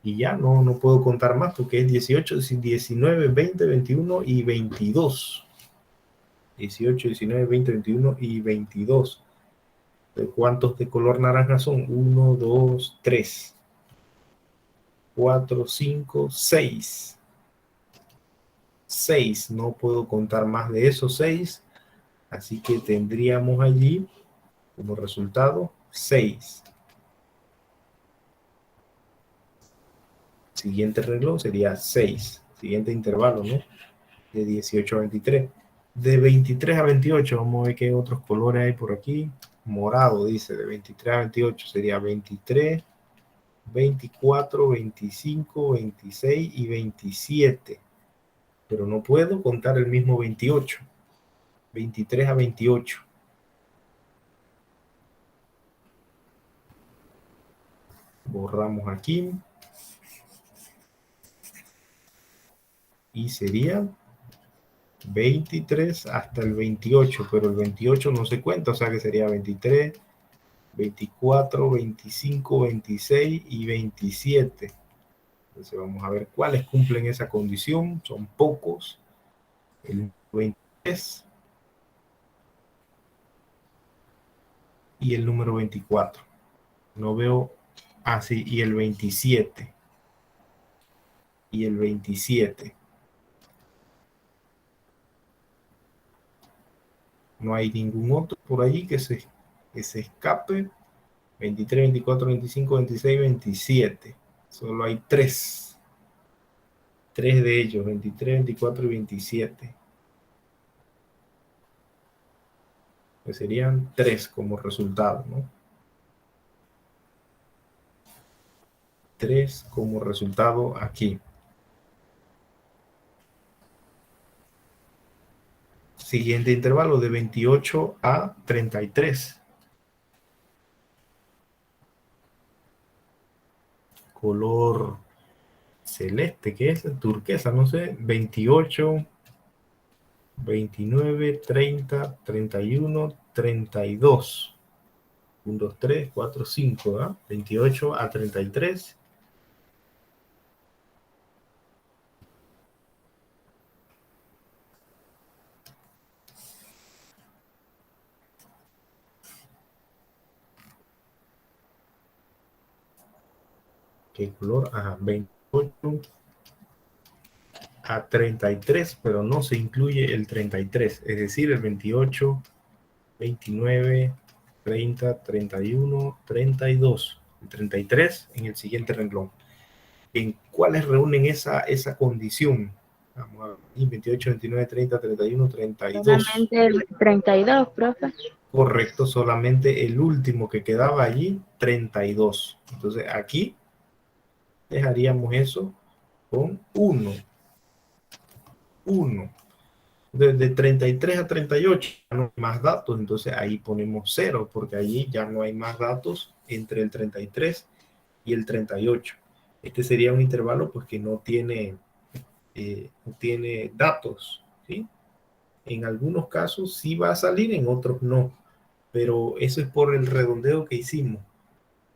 y ya no puedo contar más porque es 18, 19, 20, 21 y 22. 18, 19, 20, 21 y 22. ¿Cuántos de color naranja son? 1, 2, 3, 4, 5, 6. 6. No puedo contar más de esos 6. Así que tendríamos allí como resultado 6. Siguiente renglón sería 6. Siguiente intervalo, ¿no? De 18 a 23. De 23 a 28, vamos a ver qué otros colores hay por aquí. Morado dice, de 23 a 28 sería 23, 24, 25, 26 y 27. Pero no puedo contar el mismo 28. 23 a 28. Borramos aquí. Y sería 23 hasta el 28, pero el 28 no se cuenta, o sea que sería 23, 24, 25, 26 y 27. Entonces vamos a ver cuáles cumplen esa condición. Son pocos. El 23 y el número 24. No veo así. Y el 27. Y el 27. No hay ningún otro por allí que se escape. 23, 24, 25, 26, 27. Solo hay 3. 3 de ellos, 23, 24 y 27. Pues serían 3 como resultado, ¿no? 3 como resultado aquí. Siguiente intervalo de 28 a 33. Color celeste, ¿qué es? Turquesa, no sé. 28, 29, 30, 31, 32. 1, 2, 3, 4, 5, ¿eh? 28 a 33. ¿Qué color? Ajá, 28 a 33, pero no se incluye el 33, es decir, el 28, 29, 30, 31, 32. El 33 en el siguiente renglón. ¿En cuáles reúnen esa condición? Vamos a ver, 28, 29, 30, 31, 32. Solamente el 32, profe. Correcto, solamente el último que quedaba allí, 32. Entonces aquí dejaríamos eso con 1. 1. De 33 a 38 no hay más datos, entonces ahí ponemos 0, porque allí ya no hay más datos entre el 33 y el 38. Este sería un intervalo pues que no tiene datos, ¿sí? En algunos casos sí va a salir, en otros no, pero eso es por el redondeo que hicimos.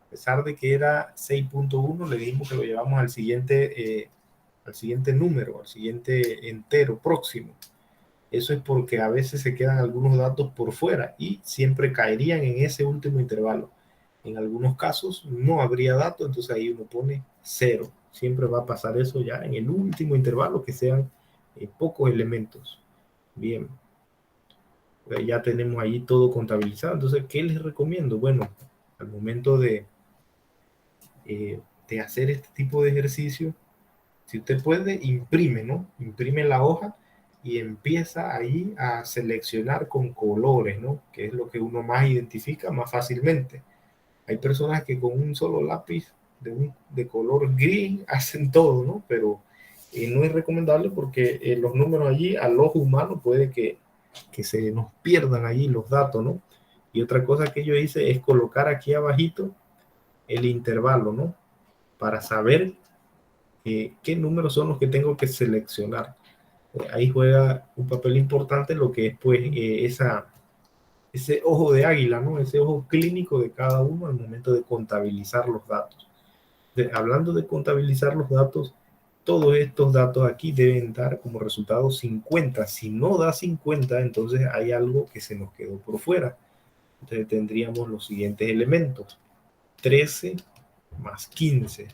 A pesar de que era 6.1, le dijimos que lo llevamos al siguiente número, al siguiente entero próximo. Eso es porque a veces se quedan algunos datos por fuera y siempre caerían en ese último intervalo. En algunos casos no habría datos, entonces ahí uno pone 0. Siempre va a pasar eso ya en el último intervalo, que sean pocos elementos. Bien, ya tenemos allí todo contabilizado. Entonces, ¿qué les recomiendo? Bueno, al momento de hacer este tipo de ejercicio, si usted puede, imprime, ¿no? Imprime la hoja y empieza ahí a seleccionar con colores, ¿no? Que es lo que uno más identifica más fácilmente. Hay personas que con un solo lápiz de color gris hacen todo, ¿no? Pero no es recomendable porque los números allí al ojo humano puede que se nos pierdan allí los datos, ¿no? Y otra cosa que yo hice es colocar aquí abajito el intervalo, ¿no? Para saber qué números son los que tengo que seleccionar. Ahí juega un papel importante lo que es pues ese ojo de águila, ¿no? Ese ojo clínico de cada uno al momento de contabilizar los datos. Hablando de contabilizar los datos, todos estos datos aquí deben dar como resultado 50. Si no da 50, entonces hay algo que se nos quedó por fuera. Entonces tendríamos los siguientes elementos: 13 más 15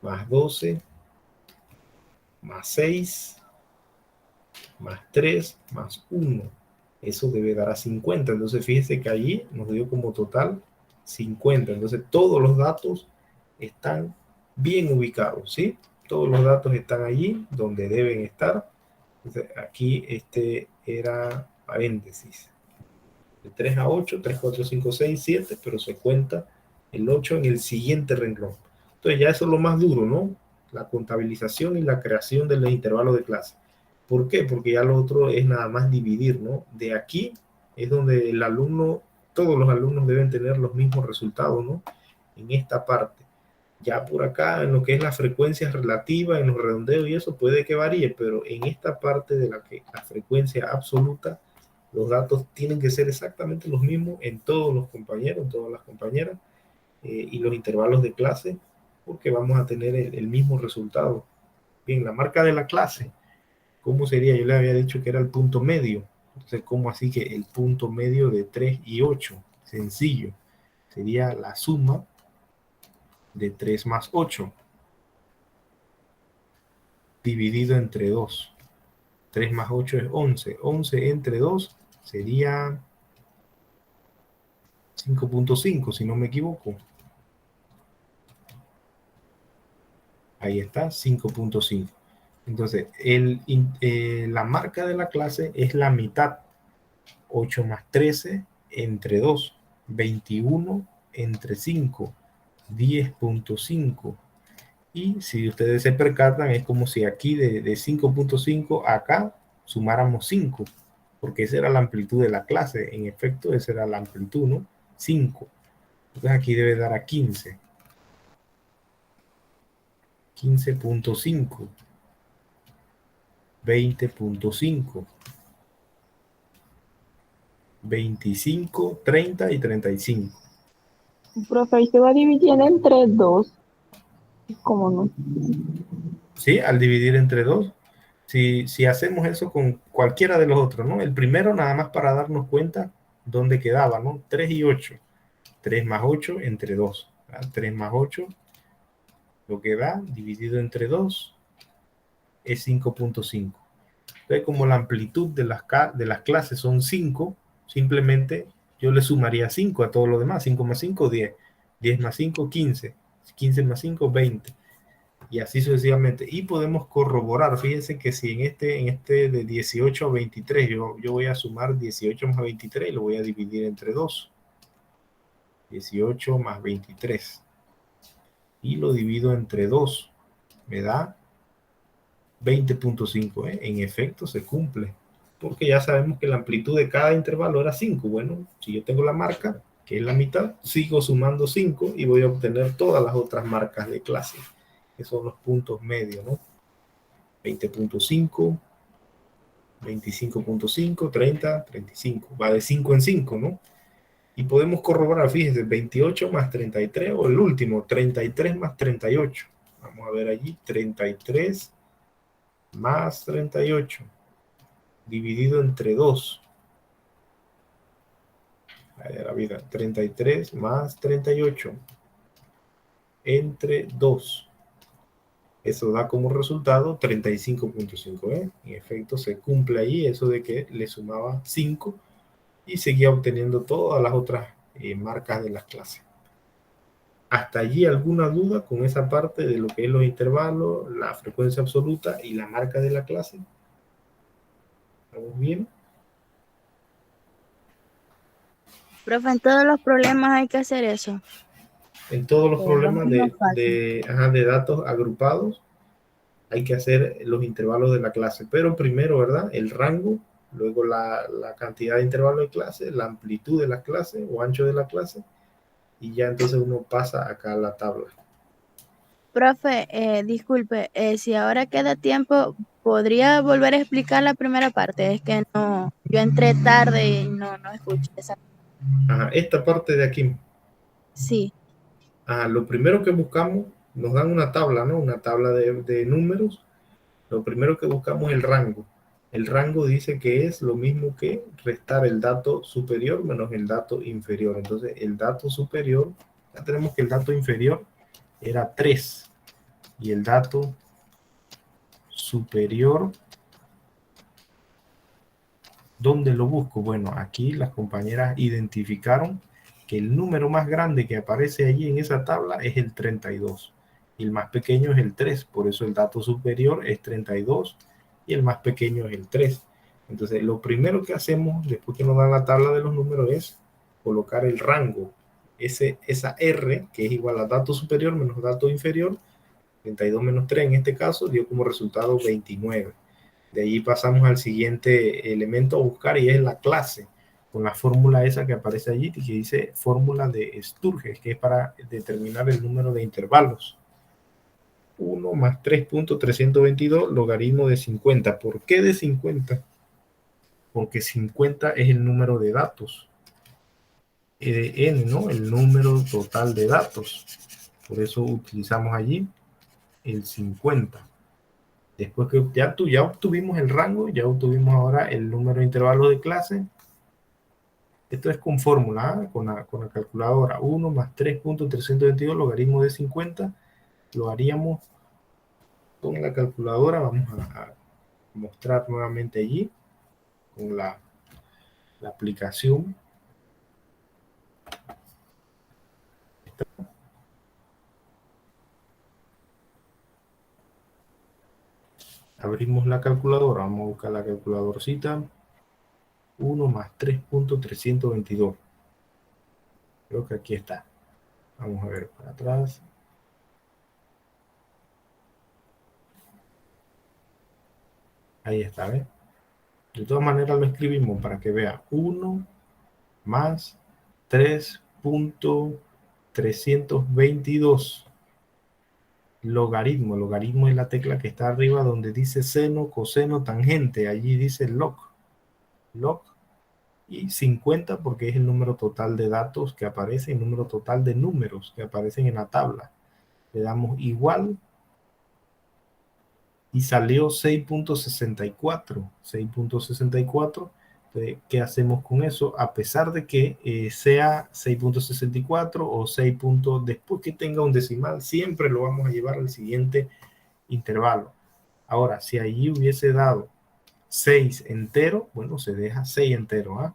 más 12 más 6 más 3 más 1. Eso debe dar a 50. Entonces fíjense que allí nos dio como total 50. Entonces todos los datos están bien ubicados, ¿sí? Todos los datos están allí donde deben estar. Entonces, aquí este era paréntesis. De 3 a 8, 3, 4, 5, 6, 7, pero se cuenta el 8 en el siguiente renglón. Entonces ya eso es lo más duro, ¿no? La contabilización y la creación de los intervalos de clase. ¿Por qué? Porque ya lo otro es nada más dividir, ¿no? De aquí es donde el alumno, todos los alumnos deben tener los mismos resultados, ¿no? En esta parte. Ya por acá, en lo que es la frecuencia relativa, en los redondeos y eso, puede que varíe, pero en esta parte de la frecuencia absoluta, los datos tienen que ser exactamente los mismos en todos los compañeros, en todas las compañeras, y los intervalos de clase, porque vamos a tener el mismo resultado. Bien, la marca de la clase, ¿cómo sería? Yo le había dicho que era el punto medio. Entonces, ¿cómo así que el punto medio de 3 y 8? Sencillo. Sería la suma de 3 más 8 dividido entre 2. 3 más 8 es 11. 11 entre 2 sería 5.5, si no me equivoco. Ahí está, 5.5. Entonces, la marca de la clase es la mitad. 8 más 13 entre 2. 21 entre 5. 10.5. Y si ustedes se percatan, es como si aquí de 5.5 acá sumáramos 5, porque esa era la amplitud de la clase. En efecto, esa era la amplitud, ¿no? 5. Entonces aquí debe dar a 15. 15.5. 20.5. 25, 30 y 35. Profe, y se va dividiendo entre 2. ¿Cómo no? ¿Sí? Al dividir entre 2. Si hacemos eso con cualquiera de los otros, ¿no? El primero nada más para darnos cuenta dónde quedaba, ¿no? 3 y 8. 3 más 8 entre 2. ¿Verdad? 3 más 8, lo que da dividido entre 2 es 5.5. Entonces, como la amplitud de las clases son 5, simplemente yo le sumaría 5 a todo lo demás. 5 más 5, 10. 10 más 5, 15. 15 más 5, 20. Y así sucesivamente. Y podemos corroborar. Fíjense que si en este de 18 a 23, yo voy a sumar 18 más 23 y lo voy a dividir entre 2. 18 más 23. Y lo divido entre 2. Me da 20.5. En efecto, se cumple. Porque ya sabemos que la amplitud de cada intervalo era 5. Bueno, si yo tengo la marca, que es la mitad, sigo sumando 5 y voy a obtener todas las otras marcas de clase, que son los puntos medios, ¿no? 20.5, 25.5, 30, 35. Va de 5 en 5, ¿no? Y podemos corroborar, fíjense, 28 más 33, o el último, 33 más 38. Vamos a ver allí, 33 más 38, dividido entre 2. Ahí la vida, 33 más 38, entre 2. Eso da como resultado 35.5. En efecto, se cumple ahí eso de que le sumaba 5 y seguía obteniendo todas las otras marcas de las clases. ¿Hasta allí alguna duda con esa parte de lo que es los intervalos, la frecuencia absoluta y la marca de la clase? ¿Estamos bien? Profe, en todos los problemas hay que hacer eso. En todos los problemas fácil. de datos agrupados hay que hacer los intervalos de la clase, pero primero, ¿verdad? El rango, luego la cantidad de intervalos de clase, la amplitud de la clase o ancho de la clase, y ya entonces uno pasa acá a la tabla. Profe, disculpe, si ahora queda tiempo, ¿podría volver a explicar la primera parte? Es que no, yo entré tarde y no escuché esa. Ajá, esta parte de aquí. Sí. Ajá, lo primero que buscamos, nos dan una tabla, ¿no? Una tabla de números. Lo primero que buscamos es el rango. El rango dice que es lo mismo que restar el dato superior menos el dato inferior. Entonces, el dato superior, ya tenemos que el dato inferior era 3 y el dato superior ¿Dónde lo busco? Bueno, aquí las compañeras identificaron que el número más grande que aparece allí en esa tabla es el 32 y el más pequeño es el 3, por eso el dato superior es 32 y el más pequeño es el 3. Entonces, lo primero que hacemos después que nos dan la tabla de los números es colocar el rango, esa R, que es igual a dato superior menos dato inferior, 32 menos 3 en este caso, dio como resultado 29. De ahí pasamos al siguiente elemento a buscar y es la clase, con la fórmula esa que aparece allí, que dice fórmula de Sturges, que es para determinar el número de intervalos. 1 más 3.322 logaritmo de 50. ¿Por qué de 50? Porque 50 es el número de datos. N, ¿no? El número total de datos. Por eso utilizamos allí el 50. Después que ya obtuvimos el rango, ya obtuvimos ahora el número de intervalos de clase. Esto es con fórmula, con la calculadora. 1 más 3.322 logaritmo de 50. Lo haríamos con la calculadora. Vamos a mostrar nuevamente allí con la aplicación. Abrimos la calculadora. Vamos a buscar la calculadorcita. 1 más 3.322. Creo que aquí está. Vamos a ver para atrás. Ahí está, ¿ves? De todas maneras lo escribimos para que vea. 1 más 3.322. Logaritmo. Logaritmo es la tecla que está arriba donde dice seno, coseno, tangente. Allí dice log. Log. Y 50 porque es el número total de datos que aparece, el número total de números que aparecen en la tabla. Le damos igual y salió 6.64. 6.64. ¿Qué hacemos con eso? A pesar de que sea 6.64 o 6. Después que tenga un decimal, siempre lo vamos a llevar al siguiente intervalo. Ahora, si allí hubiese dado 6 entero, bueno, se deja 6 entero, ¿ah?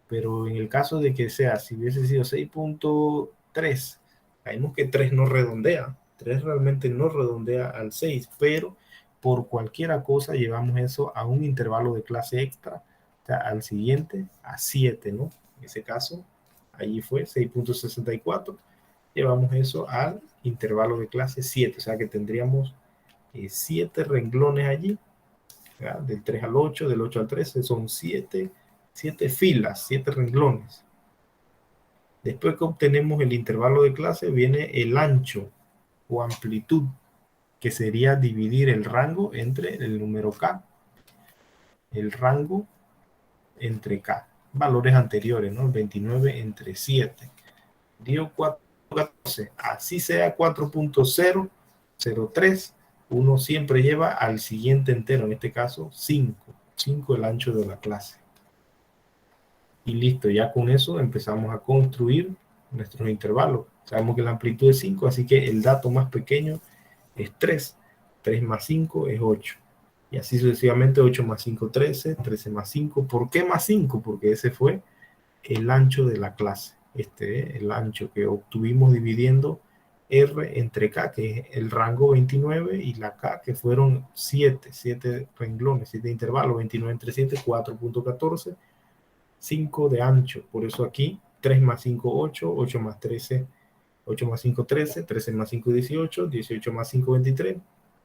Pero en el caso de que sea, si hubiese sido 6.3, sabemos que 3 no redondea, 3 realmente no redondea al 6, pero por cualquier cosa llevamos eso a un intervalo de clase extra, o sea, al siguiente, a 7, ¿no? En ese caso, allí fue 6.64, llevamos eso al intervalo de clase 7, o sea que tendríamos 7 renglones allí, ¿verdad? Del 3 al 8, del 8 al 13, son 7 filas, 7 renglones. Después que obtenemos el intervalo de clase, viene el ancho o amplitud, que sería dividir el rango entre el número K. El rango entre K. Valores anteriores, ¿no? 29 entre 7. Dio 4.14. Así sea 4.003, uno siempre lleva al siguiente entero, en este caso 5. 5 el ancho de la clase. Y listo, ya con eso empezamos a construir nuestros intervalos. Sabemos que la amplitud es 5, así que el dato más pequeño es 3. 3 más 5 es 8. Y así sucesivamente, 8 más 5, 13. 13 más 5. ¿Por qué más 5? Porque ese fue el ancho de la clase. El ancho que obtuvimos dividiendo R entre K, que es el rango 29, y la K, que fueron 7 renglones, 7 intervalos, 29 entre 7, 4.14. 5 de ancho, por eso aquí 3 más 5, 8, 8 más 13, 8 más 5, 13, 13 más 5, 18, 18 más 5, 23,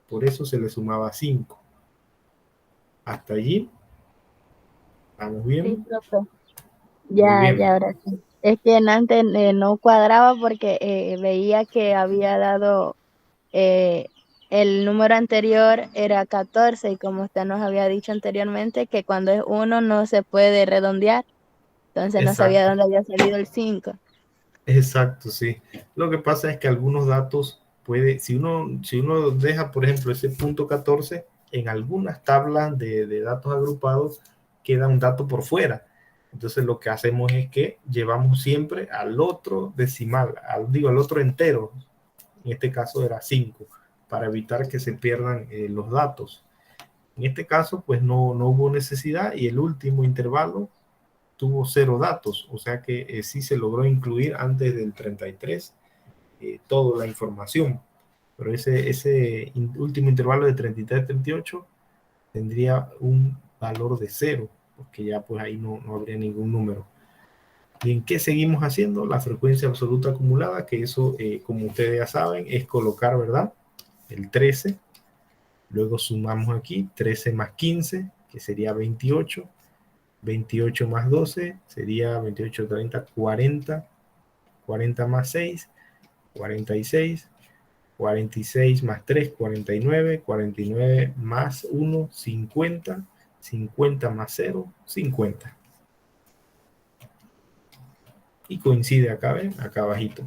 por eso se le sumaba 5. Hasta allí, ¿vamos bien? Sí, profe. Ya, ahora sí. Es que antes no cuadraba porque veía que había dado el número anterior era 14 y como usted nos había dicho anteriormente que cuando es 1 no se puede redondear, entonces no sabía dónde había salido el 5. Exacto, sí. Lo que pasa es que algunos datos si uno deja, por ejemplo, ese punto 14, en algunas tablas de datos agrupados queda un dato por fuera. Entonces lo que hacemos es que llevamos siempre al otro decimal, al otro entero. En este caso era 5, para evitar que se pierdan los datos. En este caso, pues no hubo necesidad y el último intervalo tuvo 0 datos, o sea que sí se logró incluir antes del 33 toda la información, pero ese último intervalo de 33-38 tendría un valor de 0, porque ya pues ahí no habría ningún número. ¿Y en qué seguimos haciendo? La frecuencia absoluta acumulada, que eso, como ustedes ya saben, es colocar, ¿verdad? El 13, luego sumamos aquí 13 más 15, que sería 28, 28 más 12 sería 28, 30, 40, 40 más 6, 46, 46 más 3, 49, 49 más 1, 50, 50 más 0, 50. Y coincide acá, ¿ven? Acá abajito.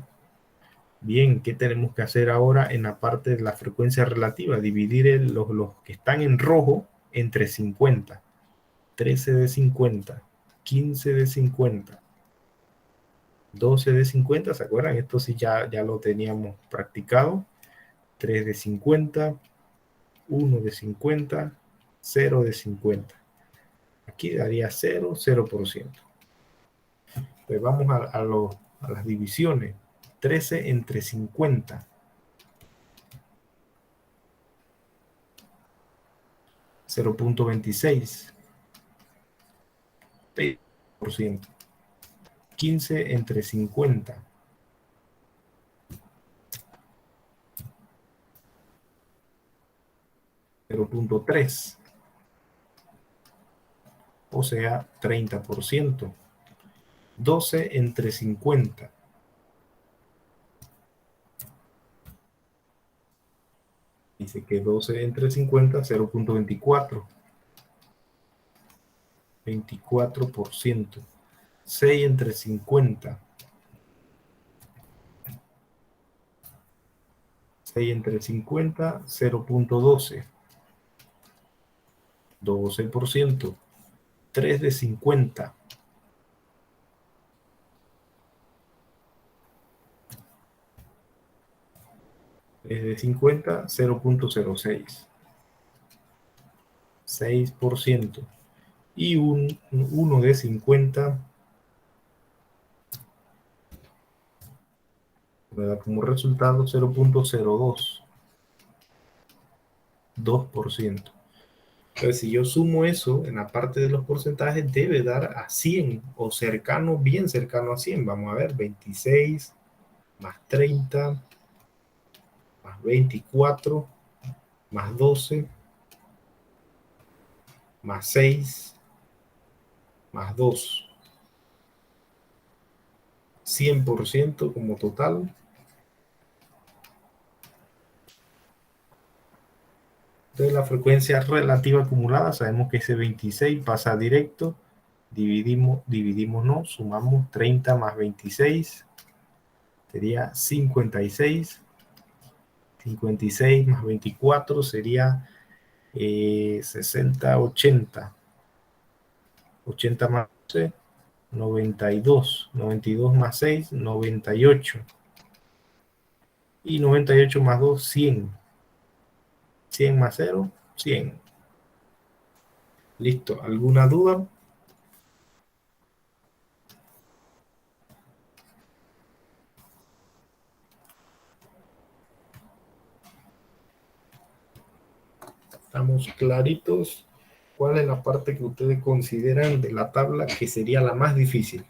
Bien, ¿qué tenemos que hacer ahora en la parte de la frecuencia relativa? Dividir los que están en rojo entre 50. 13 de 50, 15 de 50, 12 de 50, ¿se acuerdan? Esto sí ya lo teníamos practicado. 3 de 50, 1 de 50, 0 de 50. Aquí daría 0, 0%. Pues vamos a las divisiones. 13 entre 50. 0.26. 20%. 15 entre 50. 0.3. O sea, 30%. 12 entre 50. Dice que 12 entre 50, 0.24. 24%. 6 entre 50. 6 entre 50, 0.12. 12%. 3 de 50. 3 de 50, 0.06. 6%. Y un 1 de 50 me da como resultado 0.02. 2%. Entonces, si yo sumo eso en la parte de los porcentajes, debe dar a 100 o cercano, bien cercano a 100. Vamos a ver, 26 más 30 más 24 más 12 más 6 más 2. 100% como total. Entonces, la frecuencia relativa acumulada, sabemos que ese 26 pasa directo. Dividimos, no, sumamos 30 más 26, sería 56. 56 más 24 sería 60, 80. 80 más 12, 92. 92 más 6, 98. Y 98 más 2, 100. 100 más 0, 100. Listo. ¿Alguna duda? ¿Estamos claritos? ¿Cuál es la parte que ustedes consideran de la tabla que sería la más difícil?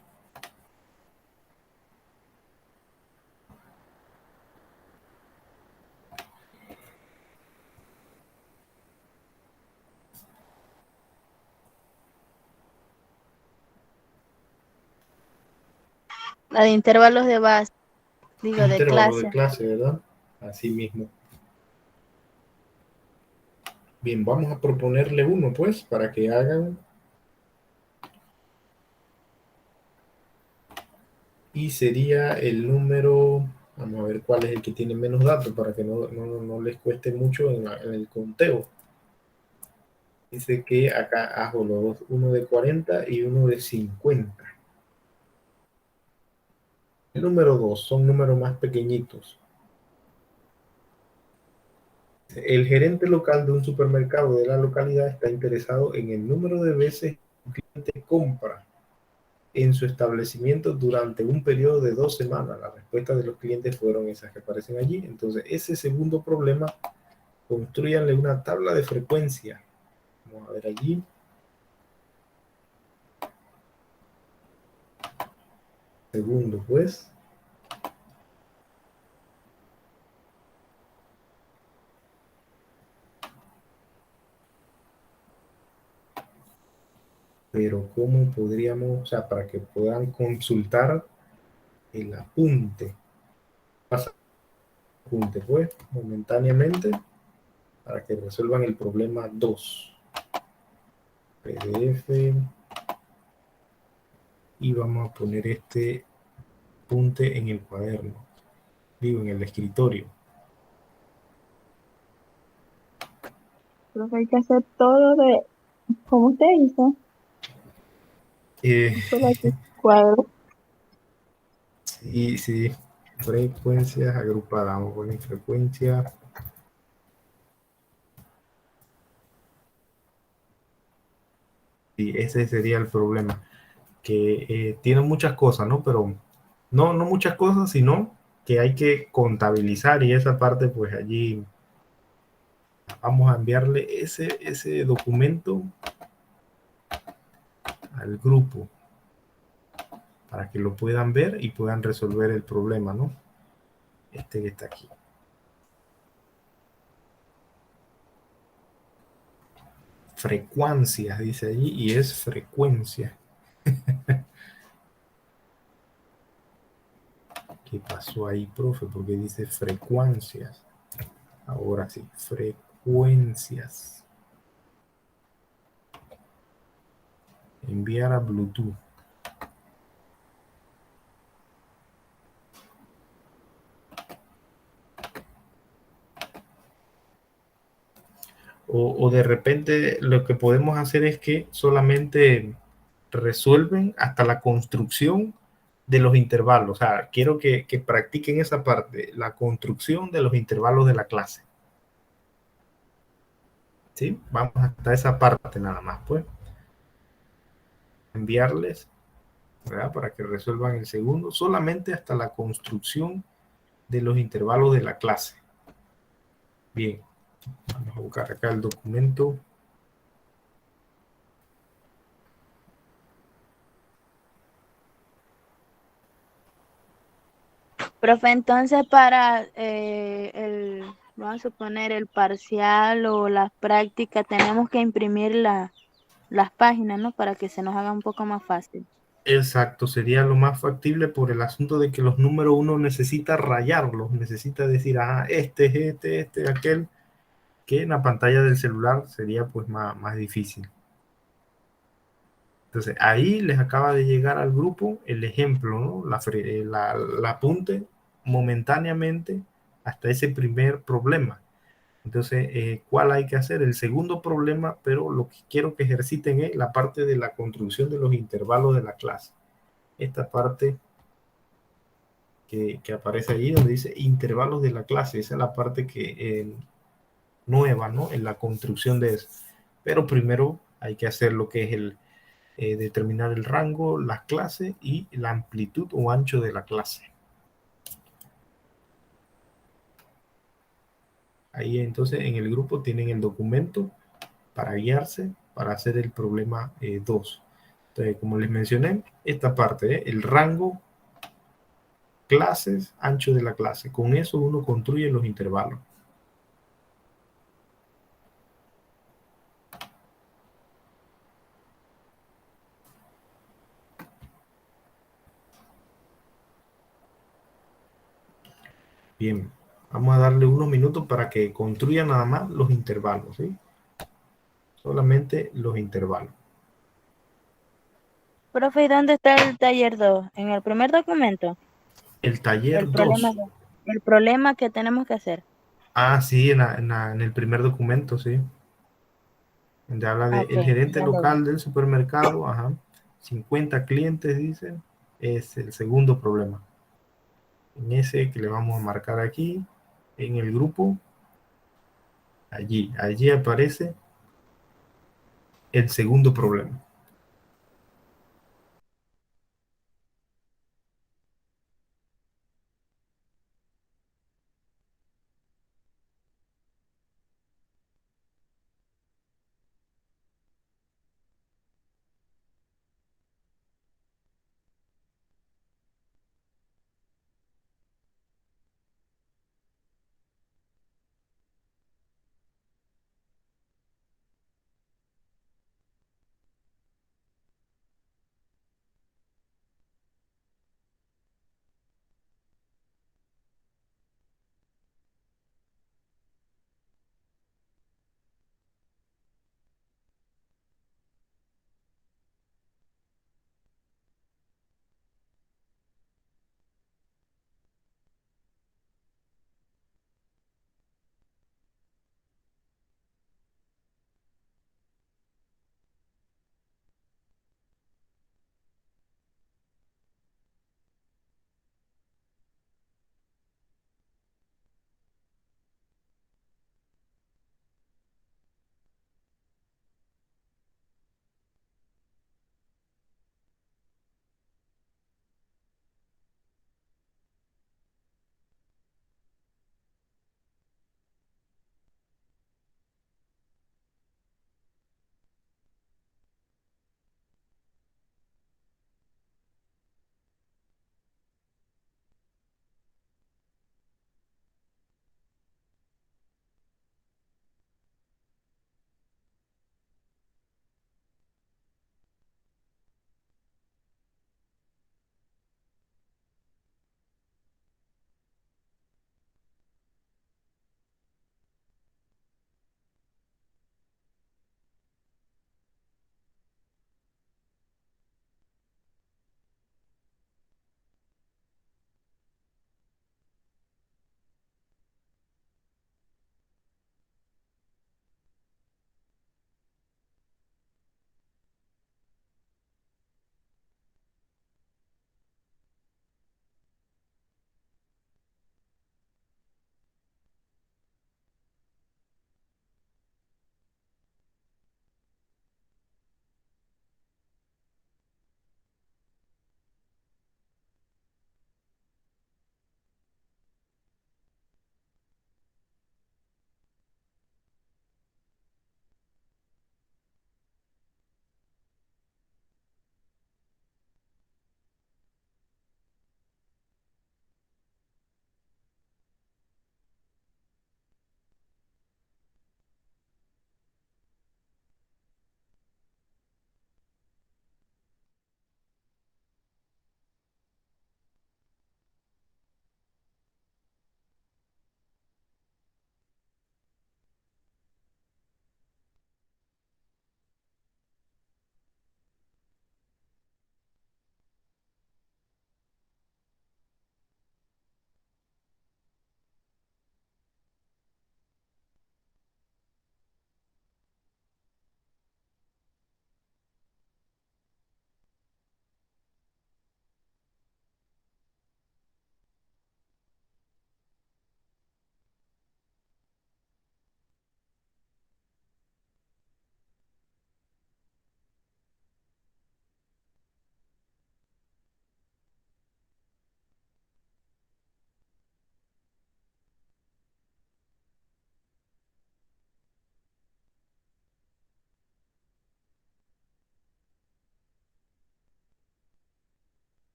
La de intervalos de base, digo, de Intervalo de clase. clase, ¿verdad? Así mismo. Bien, vamos a proponerle uno, pues, para que hagan. Y sería el número, vamos a ver cuál es el que tiene menos datos para que no les cueste mucho en el conteo. Dice que acá hago los dos, uno de 40 y uno de 50. El número 2 son números más pequeñitos. El gerente local de un supermercado de la localidad está interesado en el número de veces que un cliente compra en su establecimiento durante un periodo de 2 semanas. Las respuestas de los clientes fueron esas que aparecen allí. Entonces, ese segundo problema, construyanle una tabla de frecuencia. Vamos a ver allí. Segundo, pues. Pero ¿cómo podríamos, o sea, para que puedan consultar el apunte? Pasa apunte, pues, momentáneamente, para que resuelvan el problema 2. PDF. Y vamos a poner este apunte en el cuaderno. Digo, en el escritorio. Profe, hay que hacer todo de como usted hizo. Eh, Solo aquí cuadro. sí, sí. Frecuencias agrupadas. Vamos a poner frecuencia. Sí, ese sería el problema. Que tiene muchas cosas, ¿no? Pero no muchas cosas, sino que hay que contabilizar y esa parte, pues allí vamos a enviarle ese documento al grupo para que lo puedan ver y puedan resolver el problema, ¿no? Este que está aquí. Frecuencias, dice allí, y es frecuencia. ¿Qué pasó ahí, profe? Porque dice frecuencias. Ahora sí, frecuencias. Enviar a Bluetooth. O de repente lo que podemos hacer es que solamente resuelven hasta la construcción de los intervalos. O sea, quiero que practiquen esa parte, la construcción de los intervalos de la clase. ¿Sí? Vamos hasta esa parte nada más, pues. Enviarles, ¿verdad? Para que resuelvan el segundo, solamente hasta la construcción de los intervalos de la clase. Bien, vamos a buscar acá el documento. Profe, entonces para vamos a suponer el parcial o las prácticas, tenemos que imprimir las páginas, ¿no? Para que se nos haga un poco más fácil. Exacto, sería lo más factible por el asunto de que los números uno necesita rayarlos, necesita decir, ah, este, aquel, que en la pantalla del celular sería pues más difícil. Entonces, ahí les acaba de llegar al grupo el ejemplo, ¿no? La apunte momentáneamente hasta ese primer problema. Entonces, ¿cuál hay que hacer? El segundo problema, pero lo que quiero que ejerciten es la parte de la construcción de los intervalos de la clase. Esta parte que aparece ahí donde dice intervalos de la clase, esa es la parte que nueva, ¿no? En la construcción de eso. Pero primero hay que hacer lo que es el determinar el rango, la clase y la amplitud o ancho de la clase. Ahí entonces en el grupo tienen el documento para guiarse para hacer el problema 2. Entonces, como les mencioné, esta parte, el rango, clases, ancho de la clase. Con eso uno construye los intervalos. Bien, vamos a darle unos minutos para que construyan nada más los intervalos, ¿sí? Solamente los intervalos. Profe, ¿y dónde está el taller 2? ¿En el primer documento? El taller 2. El problema que tenemos que hacer. Ah, sí, en el primer documento, sí. Donde habla de Ok, el gerente ya lo vi. local del supermercado, ajá, 50 clientes, dice, es el segundo problema. En ese que le vamos a marcar aquí, en el grupo, Allí aparece el segundo problema.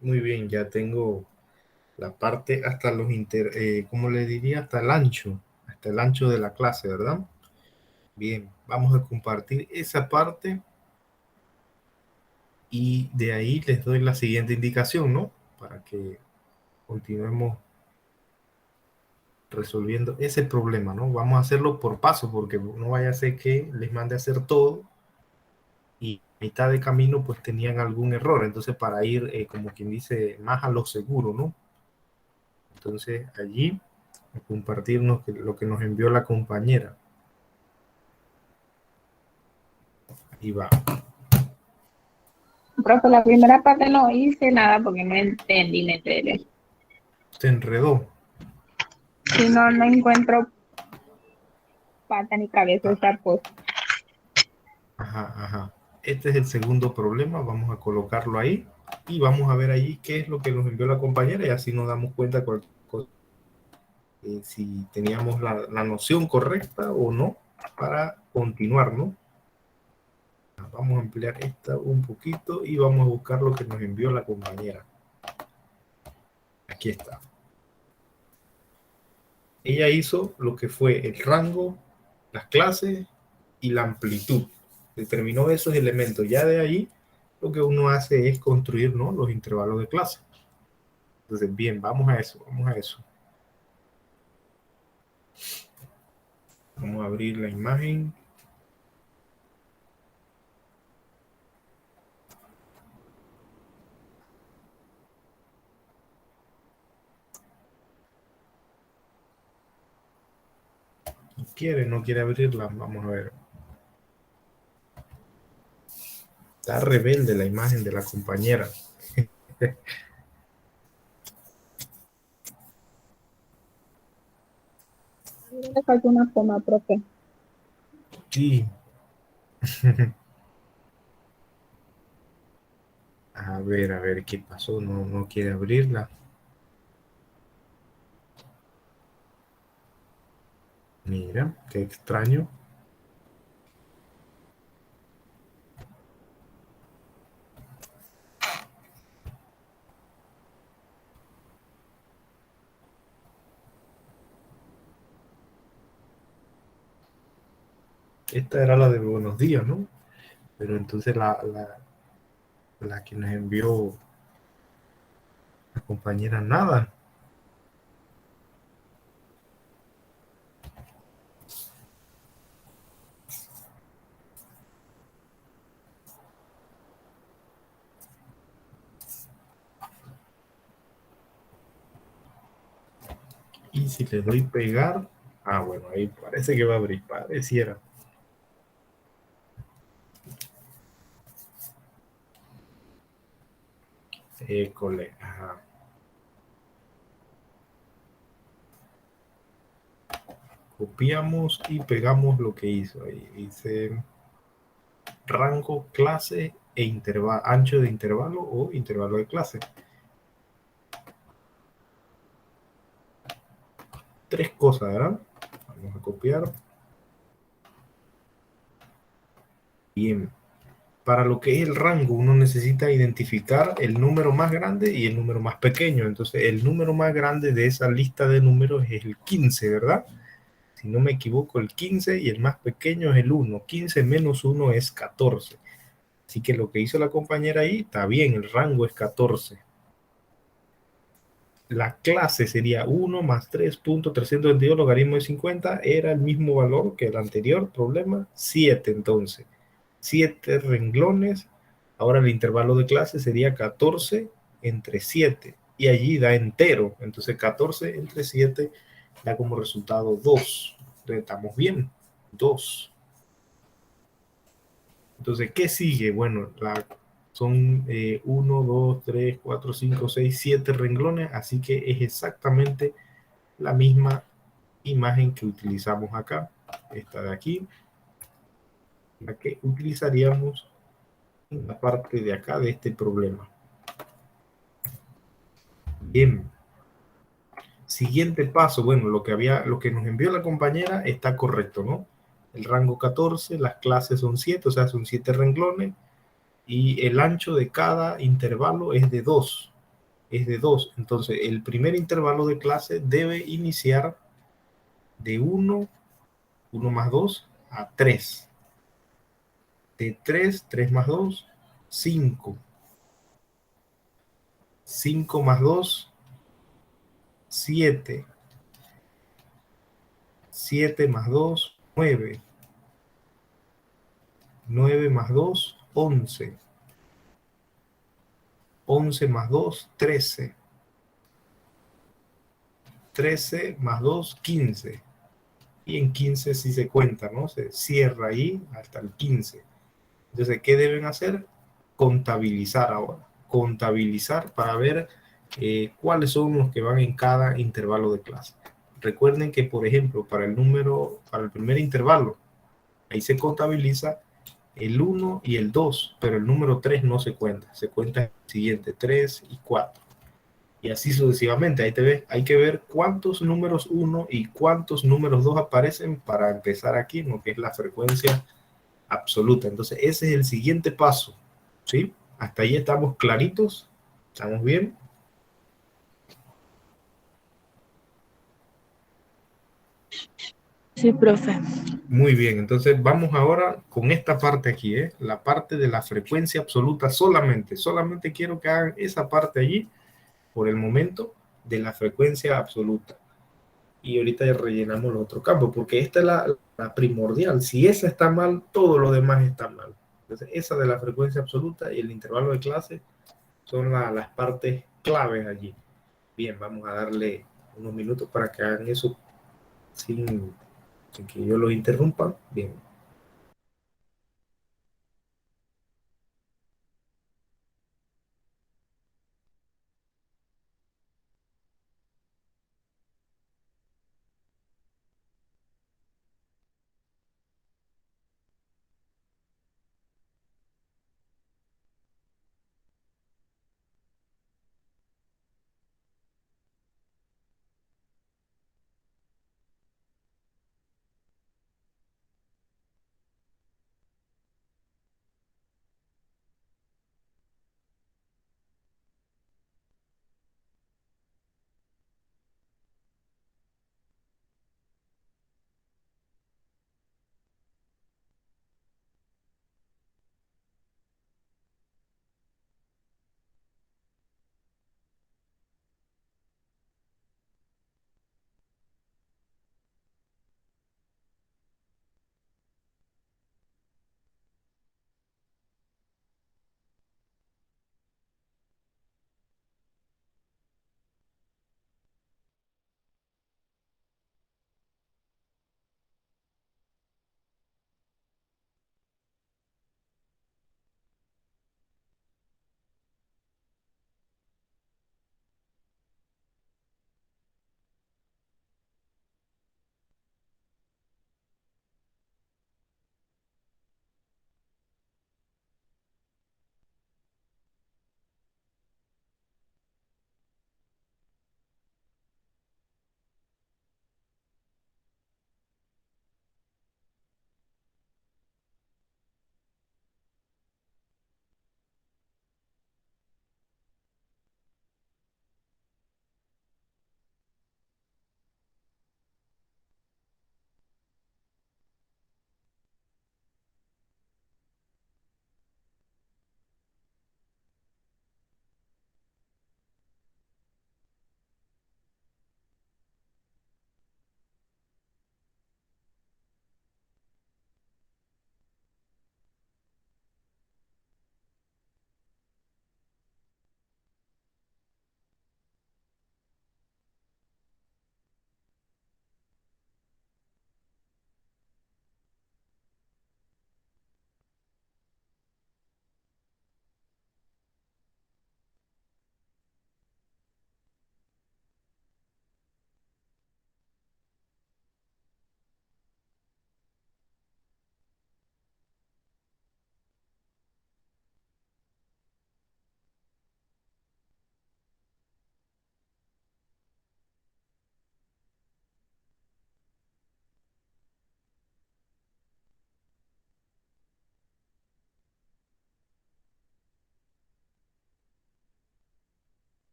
Muy bien, ya tengo la parte hasta los ¿cómo le diría? Hasta el ancho de la clase, ¿verdad? Bien, vamos a compartir esa parte y de ahí les doy la siguiente indicación, ¿no? Para que continuemos resolviendo ese problema, ¿no? Vamos a hacerlo por paso porque no vaya a ser que les mande a hacer todo y a mitad de camino pues tenían algún error. Entonces para ir, como quien dice, más a lo seguro, ¿no? Entonces allí a compartirnos lo que nos envió la compañera. Ahí va. Profe, la primera parte no hice nada porque no entendí, me enteré. Se enredó. Si no, no encuentro pata ni cabeza esa cosa. Ajá, ajá. Este es el segundo problema. Vamos a colocarlo ahí y vamos a ver allí qué es lo que nos envió la compañera y así nos damos cuenta cualquier cosa, si teníamos la noción correcta o no para continuar, ¿no? Vamos a ampliar esta un poquito y vamos a buscar lo que nos envió la compañera. Aquí está. Ella hizo lo que fue el rango, las clases y la amplitud. Determinó esos elementos. Ya de ahí lo que uno hace es construir, ¿no?, los intervalos de clase. Entonces, bien, vamos a eso, vamos a eso. Vamos a abrir la imagen. No quiere abrirla, vamos a ver. Está rebelde la imagen de la compañera. Le falta una coma, profe. Sí. A ver qué pasó. No quiere abrirla. Mira, qué extraño. Esta era la de buenos días, ¿no? Pero entonces la que nos envió la compañera nada. Y si le doy pegar, bueno, ahí parece que va a abrir, pareciera. École, ajá. Copiamos y pegamos lo que hizo. Ahí dice rango, clase e intervalo, ancho de intervalo o intervalo de clase. Tres cosas, ¿verdad? Vamos a copiar. Bien. Para lo que es el rango, uno necesita identificar el número más grande y el número más pequeño. Entonces, el número más grande de esa lista de números es el 15, ¿verdad? Si no me equivoco, el 15 y el más pequeño es el 1. 15 menos 1 es 14. Así que lo que hizo la compañera ahí está bien, el rango es 14. La clase sería 1 más 3.322 logaritmo de 50, era el mismo valor que el anterior problema, 7 entonces. 7 renglones, ahora el intervalo de clase sería 14 entre 7, y allí da entero, entonces 14 entre 7 da como resultado 2, entonces estamos bien, 2. Entonces, ¿qué sigue? Bueno, son 1, 2, 3, 4, 5, 6, 7 renglones, así que es exactamente la misma imagen que utilizamos acá, esta de aquí, la que utilizaríamos en la parte de acá de este problema. Bien. Siguiente paso, bueno, lo que nos envió la compañera está correcto, ¿no? El rango 14, las clases son 7, o sea, son 7 renglones, y el ancho de cada intervalo es de 2. es de 2. Entonces, el primer intervalo de clase debe iniciar de 1, 1 más 2, a 3. De 3, 3 más 2, 5. 5 más 2, 7. 7 más 2, 9. 9 más 2, 11. 11 más 2, 13. 13 más 2, 15. Y en 15 sí se cuenta, ¿no? Se cierra ahí hasta el 15. Entonces, ¿qué deben hacer? Contabilizar ahora. Contabilizar para ver cuáles son los que van en cada intervalo de clase. Recuerden que, por ejemplo, para el primer intervalo, ahí se contabiliza el 1 y el 2, pero el número 3 no se cuenta. Se cuenta el siguiente, 3 y 4. Y así sucesivamente. Ahí te ves, hay que ver cuántos números 1 y cuántos números 2 aparecen para empezar aquí en lo que es la frecuencia absoluta. Entonces, ese es el siguiente paso, ¿sí? Hasta ahí estamos claritos, ¿estamos bien? Sí, profe. Muy bien, entonces vamos ahora con esta parte aquí, ¿eh? La parte de la frecuencia absoluta solamente. Solamente quiero que hagan esa parte allí, por el momento, de la frecuencia absoluta. Y ahorita ya rellenamos los otros campos, porque esta es la primordial. Si esa está mal, todo lo demás está mal. Entonces, esa de la frecuencia absoluta y el intervalo de clase son las partes claves allí. Bien, vamos a darle unos minutos para que hagan eso sin que yo los interrumpa. Bien.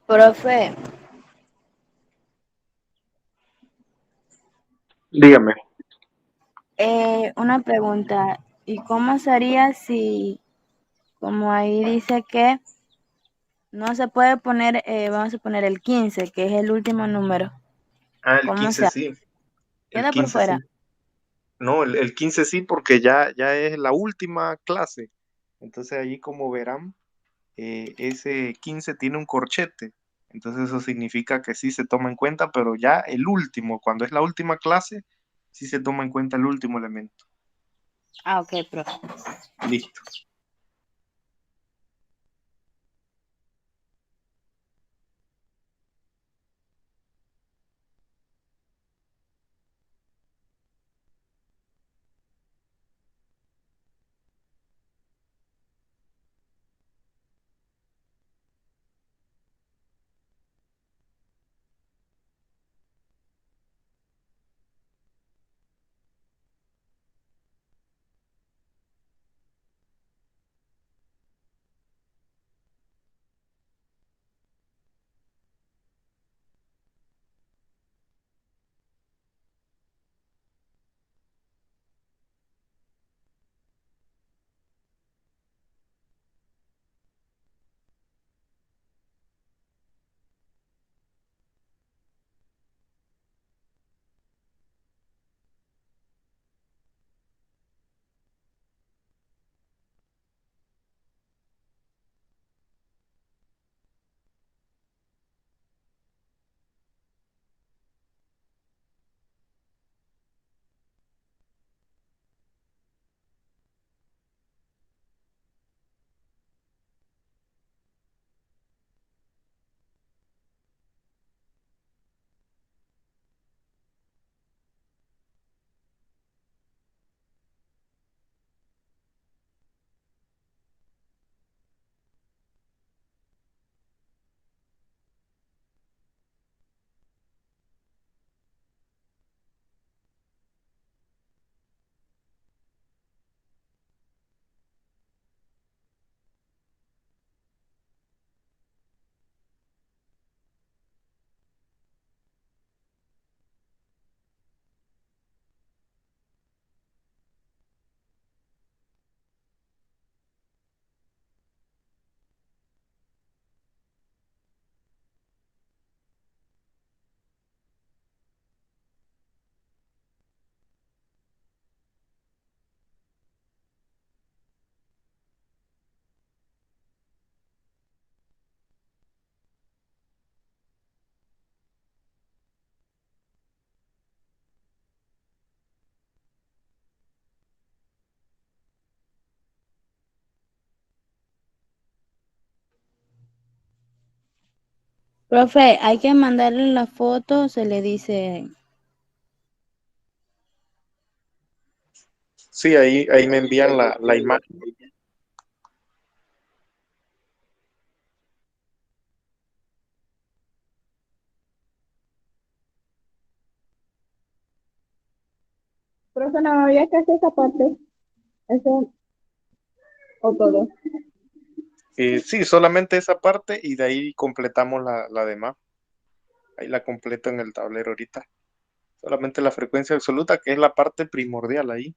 Profe, Dígame. una pregunta. ¿Y cómo sería si, como ahí dice que no se puede poner, vamos a poner el 15, que es el último número? Ah, el ¿Cómo 15 se hace? sí. El Queda por 15 fuera. sí. No, el 15 sí, porque ya es la última clase. Entonces allí como verán, ese 15 tiene un corchete. Entonces eso significa que sí se toma en cuenta, pero ya el último, cuando es la última clase, sí se toma en cuenta el último elemento. Ah, ok, profe. Listo. Profe, hay que mandarle la foto, se le dice. Sí, ahí me envían la imagen. Profe, no había que hacer esa parte. Eso o todo. Sí, solamente esa parte y de ahí completamos la demás. Ahí la completo en el tablero ahorita. Solamente la frecuencia absoluta, que es la parte primordial ahí.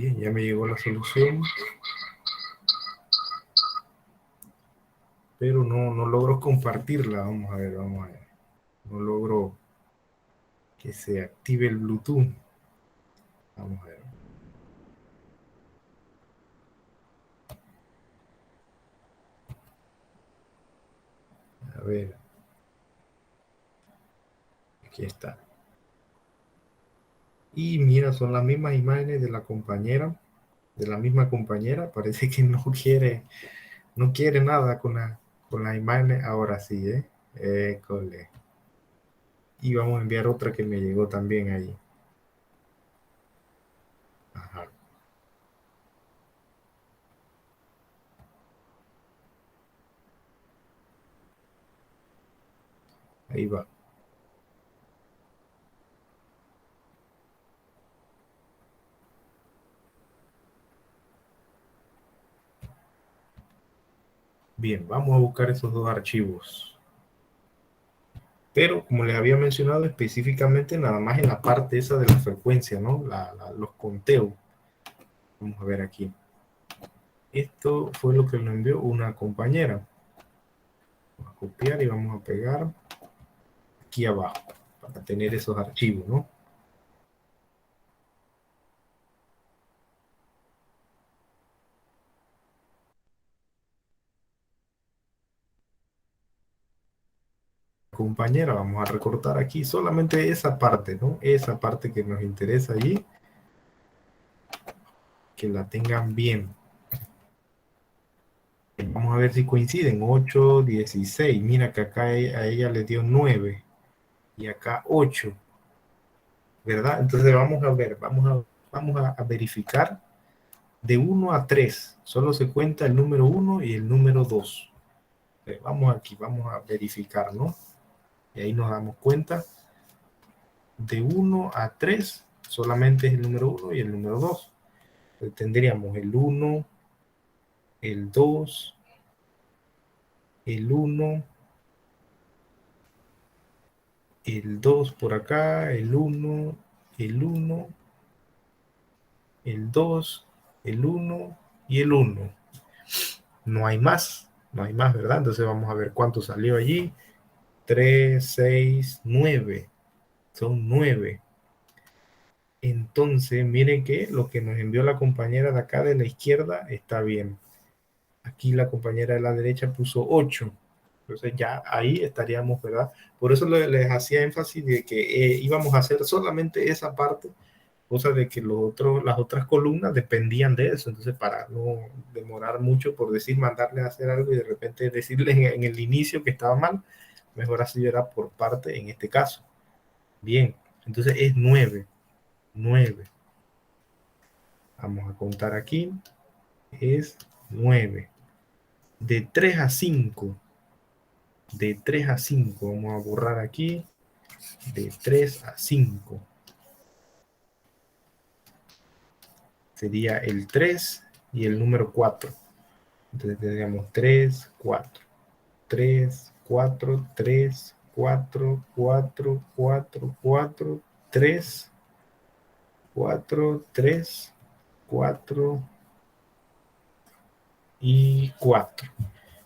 Bien, ya me llegó la solución. Pero no logro compartirla. Vamos a ver. No logro que se active el Bluetooth. Vamos a ver. A ver. Aquí está. Y mira, son las mismas imágenes de la compañera, de la misma compañera. Parece que no quiere nada con la imagen. Ahora sí, École. Y vamos a enviar otra que me llegó también ahí. Ajá. Ahí va. Bien, vamos a buscar esos dos archivos. Pero, como les había mencionado específicamente, nada más en la parte esa de la frecuencia, ¿no? Los conteos. Vamos a ver aquí. Esto fue lo que nos envió una compañera. Vamos a copiar y vamos a pegar aquí abajo para tener esos archivos, ¿no? Compañera, vamos a recortar aquí solamente esa parte, ¿no? Esa parte que nos interesa allí, que la tengan bien. Vamos a ver si coinciden. 8, 16. Mira que acá a ella le dio 9 y acá 8, ¿verdad? Entonces vamos a ver, vamos a verificar de 1 a 3. Solo se cuenta el número 1 y el número 2. Vamos aquí, vamos a verificar, ¿no? Y ahí nos damos cuenta. De 1 a 3 solamente es el número 1 y el número 2. Entonces tendríamos el 1, el 2, el 1, el 2 por acá, el 1, el 1, el 2, el 1 y el 1. No hay más, ¿verdad? Entonces vamos a ver cuánto salió allí. 3, 6, 9. Son 9. Entonces, miren que lo que nos envió la compañera de acá de la izquierda está bien. Aquí la compañera de la derecha puso 8. Entonces ya ahí estaríamos, ¿verdad? Por eso les hacía énfasis de que íbamos a hacer solamente esa parte, cosa de que las otras columnas dependían de eso. Entonces, para no demorar mucho, por decir, mandarle a hacer algo y de repente decirles en el inicio que estaba mal, mejor así era por parte en este caso. Bien, entonces es 9. 9. Vamos a contar aquí. Es 9. De 3 a 5. De 3 a 5. Vamos a borrar aquí. De 3 a 5. Sería el 3 y el número 4. Entonces tendríamos 3, 4. 3, 4, 3, 4, 4, 4, 4, 3, 4, 3, 4 y 4.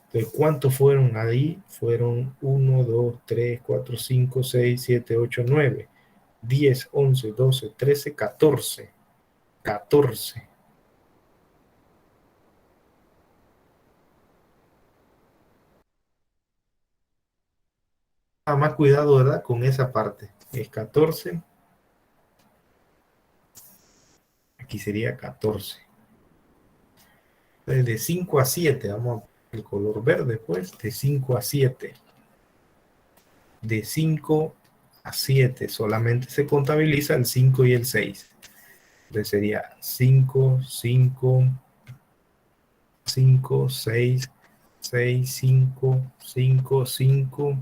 Entonces, ¿cuántos fueron ahí? Fueron 1, 2, 3, 4, 5, 6, 7, 8, 9, 10, 11, 12, 13, 14. 14. Nada más cuidado, ¿verdad? Con esa parte. Es 14. Aquí sería 14. Entonces, de 5 a 7, vamos a el color verde, pues, de 5 a 7. De 5 a 7, solamente se contabiliza el 5 y el 6. Entonces sería 5, 5, 5, 6, 6, 5, 5, 5,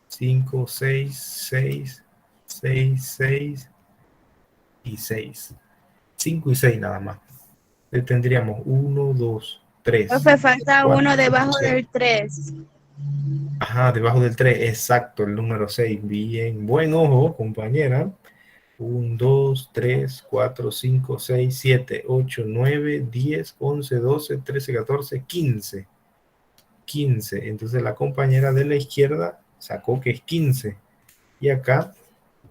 5, 6, 6, 6, 6 y 6. 5 y 6 nada más. Entonces tendríamos 1, 2, 3. Profe, falta 4, uno debajo 6. Del 3. Ajá, debajo del 3, exacto, el número 6. Bien, buen ojo, compañera. 1, 2, 3, 4, 5, 6, 7, 8, 9, 10, 11, 12, 13, 14, 15. 15. Entonces la compañera de la izquierda sacó que es 15. Y acá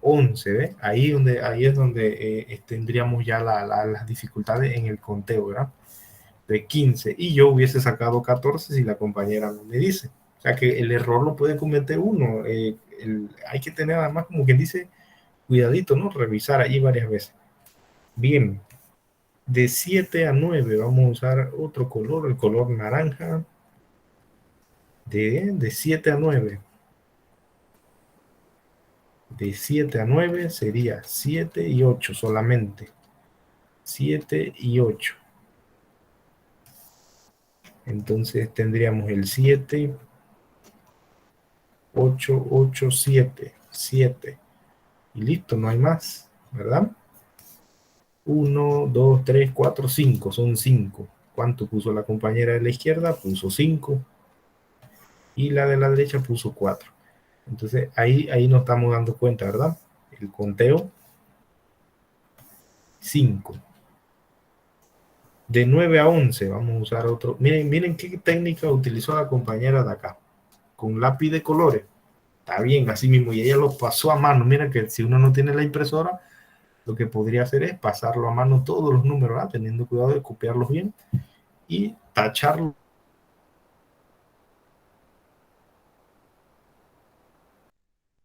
11, ¿ve? Ahí es donde tendríamos ya las dificultades en el conteo, ¿verdad? De 15. Y yo hubiese sacado 14 si la compañera no me dice. O sea que el error lo puede cometer uno. Hay que tener además, como quien dice, cuidadito, ¿no? Revisar allí varias veces. Bien. De 7 a 9 vamos a usar otro color, el color naranja. De 7 a 9. De 7 a 9 sería 7 y 8 solamente. 7 y 8. Entonces tendríamos el 7, 8, 8, 7. 7. Y listo, no hay más, ¿verdad? 1, 2, 3, 4, 5. Son 5. ¿Cuánto puso la compañera de la izquierda? Puso 5. Y la de la derecha puso 4. Entonces ahí nos estamos dando cuenta, ¿verdad? El conteo. 5. De 9 a 11 vamos a usar otro. Miren qué técnica utilizó la compañera de acá. Con lápiz de colores. Está bien, así mismo. Y ella lo pasó a mano. Miren que si uno no tiene la impresora, lo que podría hacer es pasarlo a mano todos los números, ¿verdad? Teniendo cuidado de copiarlos bien y tacharlo.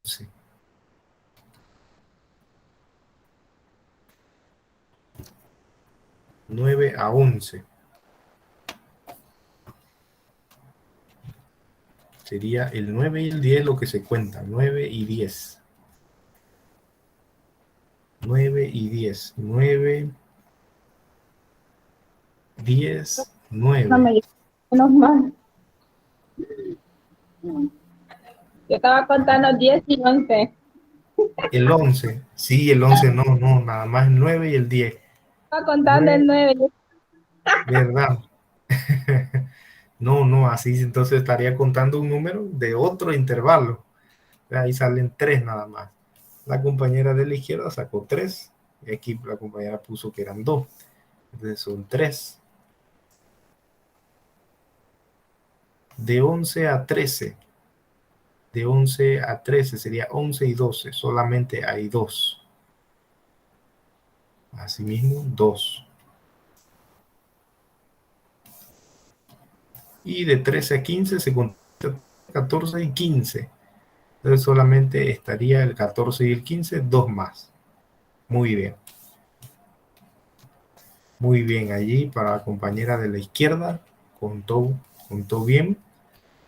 Sí. ¿9 a 11? Sería el 9 y el 10 lo que se cuenta. 9 y 10. 9 y 10. 9, 10, 9. No me digas, menos mal. Yo estaba contando 10 y 11. El 11. Sí, el 11 no, nada más el 9 y el 10. Estaba contando el 9. ¿Verdad? No, así entonces estaría contando un número de otro intervalo. Ahí salen 3 nada más. La compañera de la izquierda sacó 3. Y aquí la compañera puso que eran 2. Entonces son 3. De 11 a 13. De 11 a 13 sería 11 y 12. Solamente hay 2. Asimismo, 2. Y de 13 a 15 se cuenta 14 y 15. Entonces solamente estaría el 14 y el 15, 2 más. Muy bien. Muy bien, allí para la compañera de la izquierda, contó bien.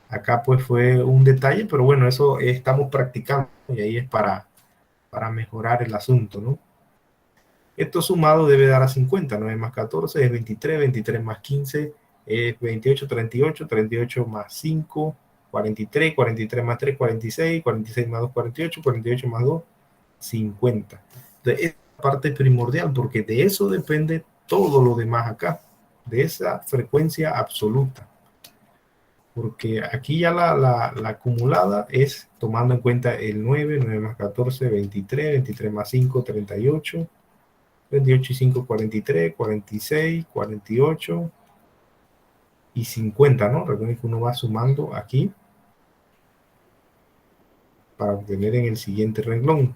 Acá pues fue un detalle, pero bueno, eso estamos practicando y ahí es para mejorar el asunto, ¿no? Esto sumado debe dar a 50, 9 más 14 es 23, 23 más 15 es 28, 38, 38 más 5, 43, 43 más 3, 46, 46 más 2, 48, 48 más 2, 50. Entonces, esta parte es primordial porque de eso depende todo lo demás acá, de esa frecuencia absoluta. Porque aquí ya la acumulada es tomando en cuenta el 9, 9 más 14, 23, 23 más 5, 38, 28 y 5, 43, 46, 48 y 50, ¿no? Recuerden que uno va sumando aquí para obtener en el siguiente renglón.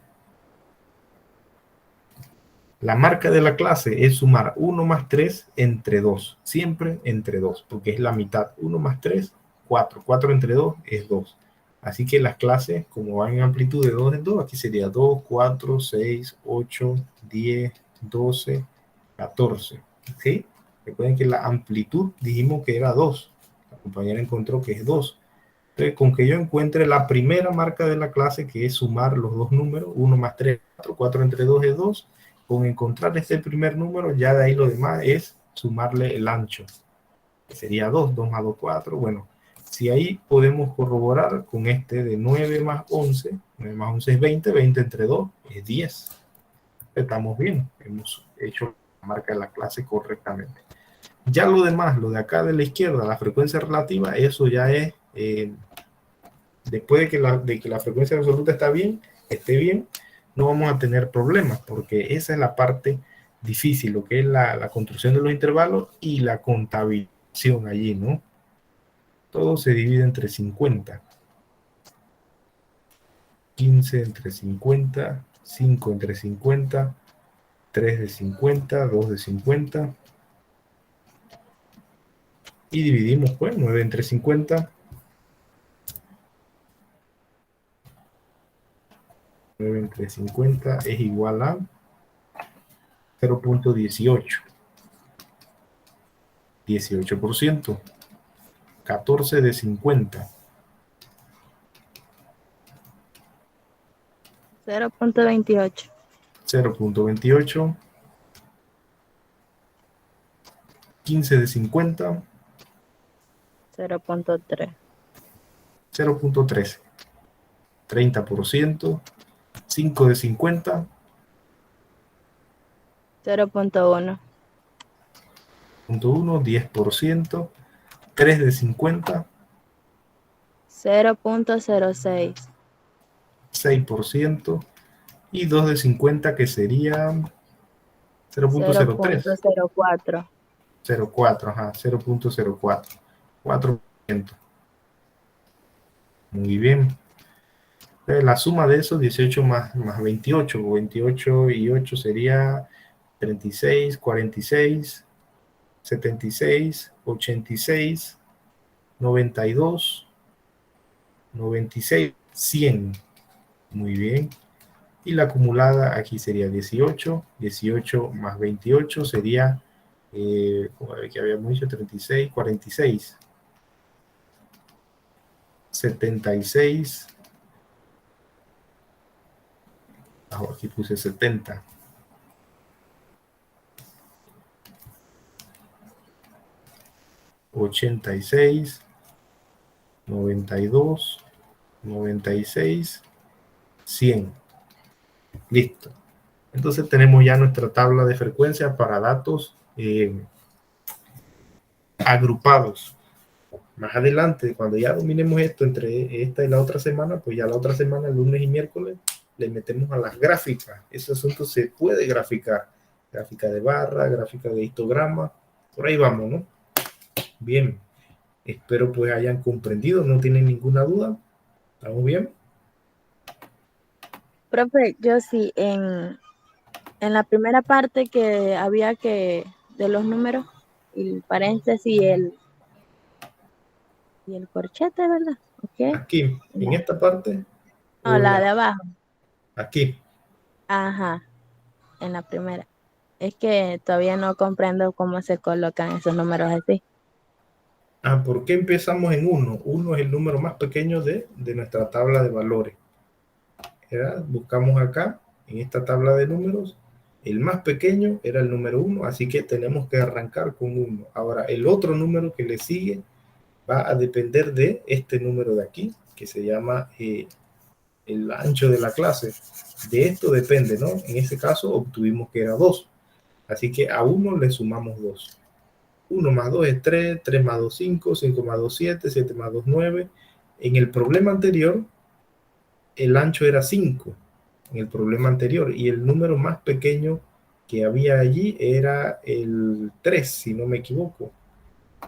La marca de la clase es sumar 1 más 3 entre 2. Siempre entre 2, porque es la mitad. 1 más 3, 4. 4 entre 2 es 2. Así que las clases, como van en amplitud de 2 en 2, aquí sería 2, 4, 6, 8, 10, 12, 14. ¿Sí? Recuerden que la amplitud dijimos que era 2. La compañera encontró que es 2. Entonces, con que yo encuentre la primera marca de la clase, que es sumar los dos números, 1 más 3, 4, 4 entre 2 es 2. Con encontrar este primer número, ya de ahí lo demás es sumarle el ancho, que sería 2, 2 más 2, 4. Bueno, si ahí podemos corroborar con este de 9 más 11, 9 más 11 es 20, 20 entre 2 es 10. Estamos bien, hemos hecho la marca de la clase correctamente. Ya lo demás, lo de acá de la izquierda, la frecuencia relativa, eso ya es, después de que la frecuencia absoluta esté bien, no vamos a tener problemas, porque esa es la parte difícil, lo que es la construcción de los intervalos y la contabilización allí, ¿no? Todo se divide entre 50. 15 entre 50, 5 entre 50, 3 de 50, 2 de 50. Y dividimos, pues, 9 entre 50. 9 entre 50 es igual a 0.18. 18%. 14 de 50. 0.28. 0.28. 15 de 50. 0.3. 0.13. 30%. 5 de 50. 0.1. 0.1. 10%. 3 de 50. 0.06. 6%. Y 2 de 50 que sería 0.03. 0.04. 0.4, ajá, 0.04. 4%. Muy bien. La suma de esos 18 más 28. 28 y 8 sería 36, 46, 76, 86, 92, 96, 100. Muy bien. Y la acumulada aquí sería 18. 18 más 28 sería, como que habíamos dicho, 36, 46. 76. Aquí puse 70. 86. 92. 96. 100. Listo. Entonces tenemos ya nuestra tabla de frecuencia para datos agrupados. Más adelante, cuando ya dominemos esto entre esta y la otra semana, pues ya la otra semana, el lunes y miércoles, le metemos a las gráficas. Ese asunto se puede graficar. Gráfica de barra, gráfica de histograma. Por ahí vamos, ¿no? Bien. Espero pues hayan comprendido. No tienen ninguna duda. ¿Estamos bien? Profe, yo sí, en la primera parte que había que, de los números, el paréntesis y el corchete, ¿verdad? ¿Ok? Aquí, en esta parte. No, O la de abajo. aquí. Ajá, en la primera. Es que todavía no comprendo cómo se colocan esos números así. ¿Por qué empezamos en 1? 1 es el número más pequeño de nuestra tabla de valores. ¿Verdad? Buscamos acá, en esta tabla de números, el más pequeño era el número 1, así que tenemos que arrancar con 1. Ahora, el otro número que le sigue va a depender de este número de aquí, que se llama el ancho de la clase. De esto depende, ¿no? En ese caso obtuvimos que era 2. Así que a 1 le sumamos 2. 1 más 2 es 3, 3 más 2 5, 5 más 2 7, 7 más 2 9. En el problema anterior, el ancho era 5, en el problema anterior, y el número más pequeño que había allí era el 3, si no me equivoco.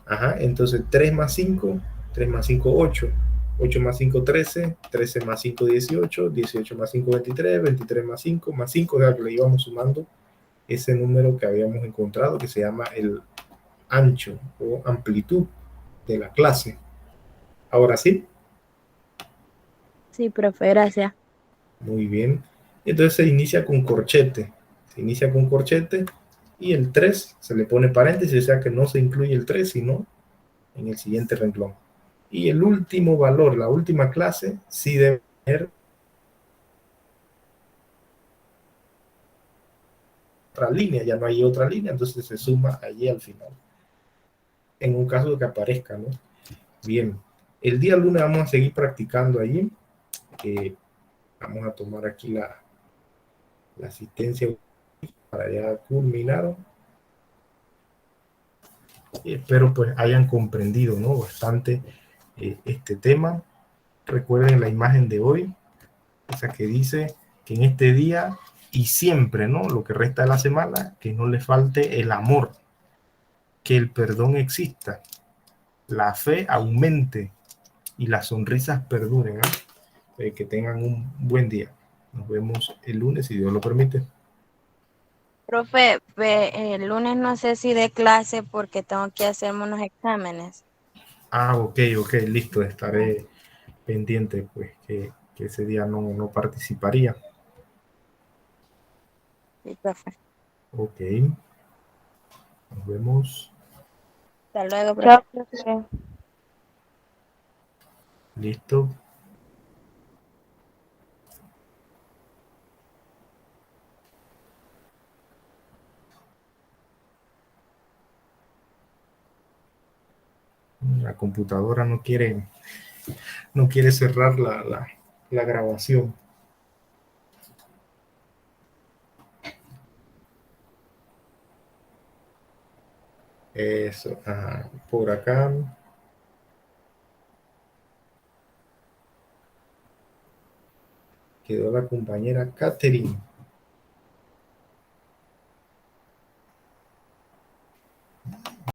Ajá, entonces 3 más 5, 3 más 5, 8. 8 más 5, 13, 13 más 5, 18, 18 más 5, 23, 23 más 5, más 5, o sea que le íbamos sumando ese número que habíamos encontrado, que se llama el ancho o amplitud de la clase. Ahora sí. Sí, profe, gracias. Muy bien. Entonces se inicia con corchete. Se inicia con corchete y el 3 se le pone paréntesis, o sea que no se incluye el 3, sino en el siguiente renglón. Y el último valor, la última clase, sí debe tener otra línea, ya no hay otra línea, entonces se suma allí al final. En un caso de que aparezca, ¿no? Bien, el día lunes vamos a seguir practicando allí. Vamos a tomar aquí la asistencia para ya culminar. Y espero pues hayan comprendido, ¿no? Bastante este tema. Recuerden la imagen de hoy, esa que dice que en este día y siempre, ¿no? Lo que resta de la semana, que no le falte el amor, que el perdón exista, la fe aumente y las sonrisas perduren, ¿eh? Que tengan un buen día. Nos vemos el lunes, si Dios lo permite. Profe, el lunes no sé si de clase porque tengo que hacerme unos exámenes. Ok, listo, estaré pendiente, pues que ese día no participaría. Sí, profe. Ok, nos vemos. Hasta luego, profe. Chao, profe. Listo. La computadora no quiere cerrar la grabación. Eso, por acá. Quedó la compañera Catherine.